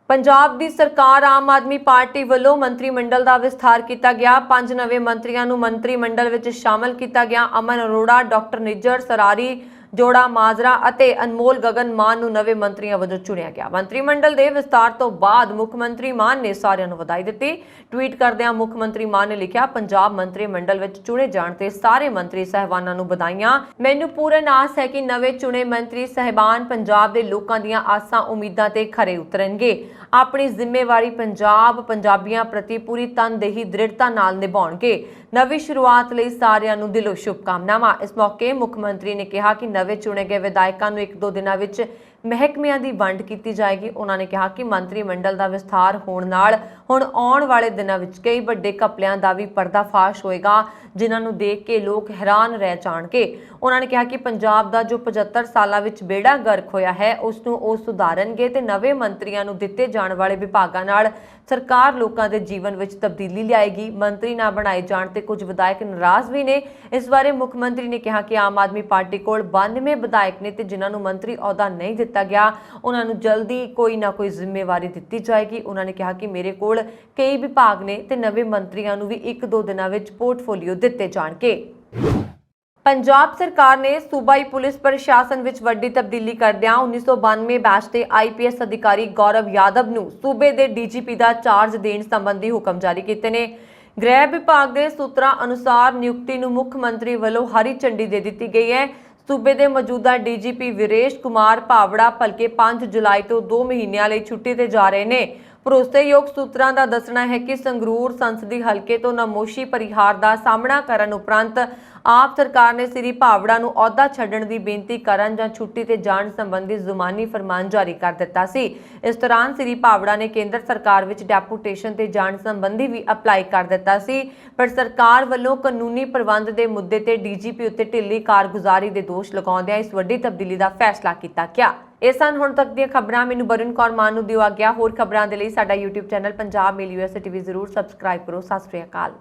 ਪੰਜਾਬ ਦੀ ਸਰਕਾਰ ਆਮ ਆਦਮੀ ਪਾਰਟੀ ਵੱਲੋਂ ਮੰਤਰੀ ਮੰਡਲ ਦਾ ਵਿਸਥਾਰ ਕੀਤਾ ਗਿਆ। 5 ਨਵੇਂ ਮੰਤਰੀਆਂ ਨੂੰ ਮੰਤਰੀ ਮੰਡਲ ਵਿੱਚ ਸ਼ਾਮਲ ਕੀਤਾ ਗਿਆ। ਅਮਨ ਅਰੋੜਾ, ਡਾਕਟਰ ਨਿੱਜਰ ਸਰਾਰੀ, ਜੋੜਾ ਮਾਜਰਾ ਅਤੇ ਅਨਮੋਲ ਗਗਨ ਮਾਨ ਨੂੰ ਨਵੇਂ ਮੰਤਰੀਆਂ ਵਜੋਂ ਚੁਣਿਆ ਗਿਆ। ਮੰਤਰੀ ਮੰਡਲ ਦੇ ਵਿਸਤਾਰ ਤੋਂ ਬਾਅਦ ਮੁੱਖ ਮੰਤਰੀ ਮਾਨ ਨੇ ਸਾਰਿਆਂ ਨੂੰ ਵਧਾਈ ਦਿੱਤੀ। ਟਵੀਟ ਕਰਦਿਆਂ ਮੁੱਖ ਮੰਤਰੀ ਮਾਨ ਨੇ ਲਿਖਿਆ, ਪੰਜਾਬ ਮੰਤਰੀ ਮੰਡਲ ਵਿੱਚ ਚੁਣੇ ਜਾਣ ਤੇ ਸਾਰੇ ਮੰਤਰੀ ਸਹਿਬਾਨਾਂ ਨੂੰ ਵਧਾਈਆਂ। ਮੈਨੂੰ ਪੂਰਨ ਆਸ ਹੈ ਕਿ ਨਵੇਂ ਚੁਣੇ ਮੰਤਰੀ ਸਹਿਬਾਨ ਪੰਜਾਬ ਦੇ ਲੋਕਾਂ ਦੀਆਂ ਆਸਾਂ ਉਮੀਦਾਂ ਤੇ ਖਰੇ ਉਤਰਨਗੇ। ਆਪਣੀ ਜ਼ਿੰਮੇਵਾਰੀ ਪੰਜਾਬੀਆਂ ਪ੍ਰਤੀ ਪੂਰੀ ਤਨਦੇਹੀ ਦ੍ਰਿੜਤਾ ਨਾਲ ਨਿਭਾਉਣਗੇ। ਨਵੀਂ ਸ਼ੁਰੂਆਤ ਲਈ ਸਾਰਿਆਂ ਨੂੰ ਦਿਲੋਂ ਸ਼ੁਭਕਾਮਨਾਵਾਂ। ਇਸ ਮੌਕੇ ਮੁੱਖ ਮੰਤਰੀ ਨੇ ਕਿਹਾ ਕਿ ਨਵੇਂ ਚੁਣੇ ਗਏ ਵਿਧਾਇਕਾਂ ਨੂੰ 1-2 ਦਿਨਾਂ ਵਿੱਚ ਮਹਿਕਮਿਆਂ ਦੀ ਵੰਡ ਕੀਤੀ ਜਾਏਗੀ। ਉਹਨਾਂ ਨੇ ਕਿਹਾ ਕਿ ਮੰਤਰੀ ਮੰਡਲ ਦਾ ਵਿਸਥਾਰ ਹੋਣ ਨਾਲ ਹੁਣ ਆਉਣ ਵਾਲੇ ਦਿਨਾਂ ਵਿੱਚ ਕਈ ਵੱਡੇ ਘਪਲਿਆਂ ਦਾ ਵੀ ਪਰਦਾਫਾਸ਼ ਹੋਏਗਾ, ਜਿਨ੍ਹਾਂ ਨੂੰ ਦੇਖ ਕੇ ਲੋਕ ਹੈਰਾਨ ਰਹਿ ਜਾਣਗੇ। ਉਹਨਾਂ ਨੇ ਕਿਹਾ ਕਿ ਪੰਜਾਬ ਦਾ ਜੋ 75 ਸਾਲਾਂ ਵਿੱਚ ਬੇੜਾ ਗਰਕ ਹੋਇਆ ਹੈ ਉਸ ਨੂੰ ਉਹ ਸੁਧਾਰਨਗੇ ਤੇ ਨਵੇਂ ਮੰਤਰੀਆਂ ਨੂੰ ਦਿੱਤੇ ਜਾਣ ਵਾਲੇ ਵਿਭਾਗਾਂ ਨਾਲ ਸਰਕਾਰ ਲੋਕਾਂ ਦੇ ਜੀਵਨ ਵਿੱਚ ਤਬਦੀਲੀ ਲਿਆਏਗੀ। ਮੰਤਰੀ ਨਾ ਬਣਾਏ ਜਾਣ ਤੇ ਕੁਝ ਵਿਧਾਇਕ ਨਾਰਾਜ਼ ਵੀ ਨੇ। ਇਸ ਬਾਰੇ ਮੁੱਖ ਮੰਤਰੀ ਨੇ ਕਿਹਾ ਕਿ ਆਮ ਆਦਮੀ ਪਾਰਟੀ ਕੋਲ 92 ਵਿਧਾਇਕ ਨੇ ਤੇ ਜਿਨ੍ਹਾਂ ਨੂੰ ਮੰਤਰੀ ਅਹੁਦਾ ਨਹੀਂ ਦਿੱਤਾ ਗਿਆ ਉਹਨਾਂ ਨੂੰ ਜਲਦੀ ਕੋਈ ਨਾ ਕੋਈ ਜ਼ਿੰਮੇਵਾਰੀ ਦਿੱਤੀ ਜਾਏਗੀ। ਉਹਨਾਂ ਨੇ ਕਿਹਾ ਕਿ ਮੇਰੇ ਕੋਲ ਕਈ ਵਿਭਾਗ ਨੇ ਤੇ ਨਵੇਂ ਮੰਤਰੀਆਂ ਨੂੰ ਵੀ 1-2 ਦਿਨਾਂ ਵਿੱਚ ਪੋਰਟਫੋਲੀਓ ਦਿੱਤੇ ਜਾਣਗੇ। ਪੰਜਾਬ ਸਰਕਾਰ ਨੇ ਸੂਬਾਈ ਪੁਲਿਸ ਪ੍ਰਸ਼ਾਸਨ ਵਿੱਚ ਵੱਡੀ ਤਬਦੀਲੀ ਕਰਦਿਆਂ 1992 ਬੈਚ ਦੇ IPS ਅਧਿਕਾਰੀ ਗੌਰਵ ਯਾਦਵ ਨੂੰ ਸੂਬੇ ਦੇ DGP ਦਾ ਚਾਰਜ ਦੇਣ ਸੰਬੰਧੀ ਹੁਕਮ ਜਾਰੀ ਕੀਤੇ ਨੇ। ਗ੍ਰਹਿ ਵਿਭਾਗ ਦੇ ਸੂਤਰਾਂ ਅਨੁਸਾਰ ਨਿਯੁਕਤੀ ਨੂੰ ਮੁੱਖ ਮੰਤਰੀ ਵੱਲੋਂ ਹਰੀ ਝੰਡੀ ਦੇ ਦਿੱਤੀ ਗਈ ਹੈ। ਸੂਬੇ ਦੇ ਮੌਜੂਦਾ DGP ਵੀਰੇਸ਼ ਕੁਮਾਰ ਭਾਵੜਾ ਭਲਕੇ 5 ਜੁਲਾਈ ਤੋਂ 2 ਮਹੀਨਿਆਂ ਲਈ ਛੁੱਟੀ ਤੇ ਜਾ ਰਹੇ ਨੇ। ਭਰੋਸੇਯੋਗ ਸੂਤਰਾਂ ਦਾ ਦੱਸਣਾ ਹੈ ਕਿ ਸੰਗਰੂਰ ਸੰਸਦੀ ਹਲਕੇ ਤੋਂ ਨਾਮੋਸ਼ੀ ਪਰਿਹਾਰ ਦਾ ਸਾਹਮਣਾ ਕਰਨ ਉਪਰੰਤ ਆਪ ਸਰਕਾਰ ਨੇ ਸ੍ਰੀ ਭਾਵੜਾ ਨੂੰ ਅਹੁਦਾ ਛੱਡਣ ਦੀ ਬੇਨਤੀ ਕਰਨ ਜਾਂ ਛੁੱਟੀ ਤੇ ਜਾਣ ਸੰਬੰਧੀ ਜ਼ੁਬਾਨੀ ਫਰਮਾਨ ਜਾਰੀ ਕਰ ਦਿੱਤਾ ਸੀ। ਇਸ ਦੌਰਾਨ ਸ੍ਰੀ ਭਾਵੜਾ ਨੇ ਕੇਂਦਰ ਸਰਕਾਰ ਵਿੱਚ ਡੈਪੂਟੇਸ਼ਨ ਤੇ ਜਾਣ ਸੰਬੰਧੀ ਵੀ ਅਪਲਾਈ ਕਰ ਦਿੱਤਾ ਸੀ, ਪਰ ਸਰਕਾਰ ਵੱਲੋਂ ਕਾਨੂੰਨੀ ਪ੍ਰਬੰਧ ਦੇ ਮੁੱਦੇ ਤੇ DGP ਉੱਤੇ ਢਿੱਲੀ ਕਾਰਗੁਜ਼ਾਰੀ ਦੇ ਦੋਸ਼ ਲਗਾਉਂਦਿਆਂ ਇਸ ਵੱਡੀ ਤਬਦੀਲੀ ਦਾ ਫੈਸਲਾ ਕੀਤਾ ਗਿਆ। ਇਹ ਸਨ ਹੁਣ ਤੱਕ ਦੀਆਂ ਖਬਰਾਂ। ਮੈਨੂੰ ਬਰਨ ਕੌਰ ਮਾਨ ਨੂੰ ਦਿਓ ਆਗਿਆ। ਹੋਰ ਖਬਰਾਂ ਦੇ ਲਈ ਸਾਡਾ YouTube ਚੈਨਲ ਪੰਜਾਬ ਮੇਲ USA TV ਜ਼ਰੂਰ ਸਬਸਕ੍ਰਾਈਬ ਕਰੋ। ਸਤਿ ਸ਼੍ਰੀ ਅਕਾਲ।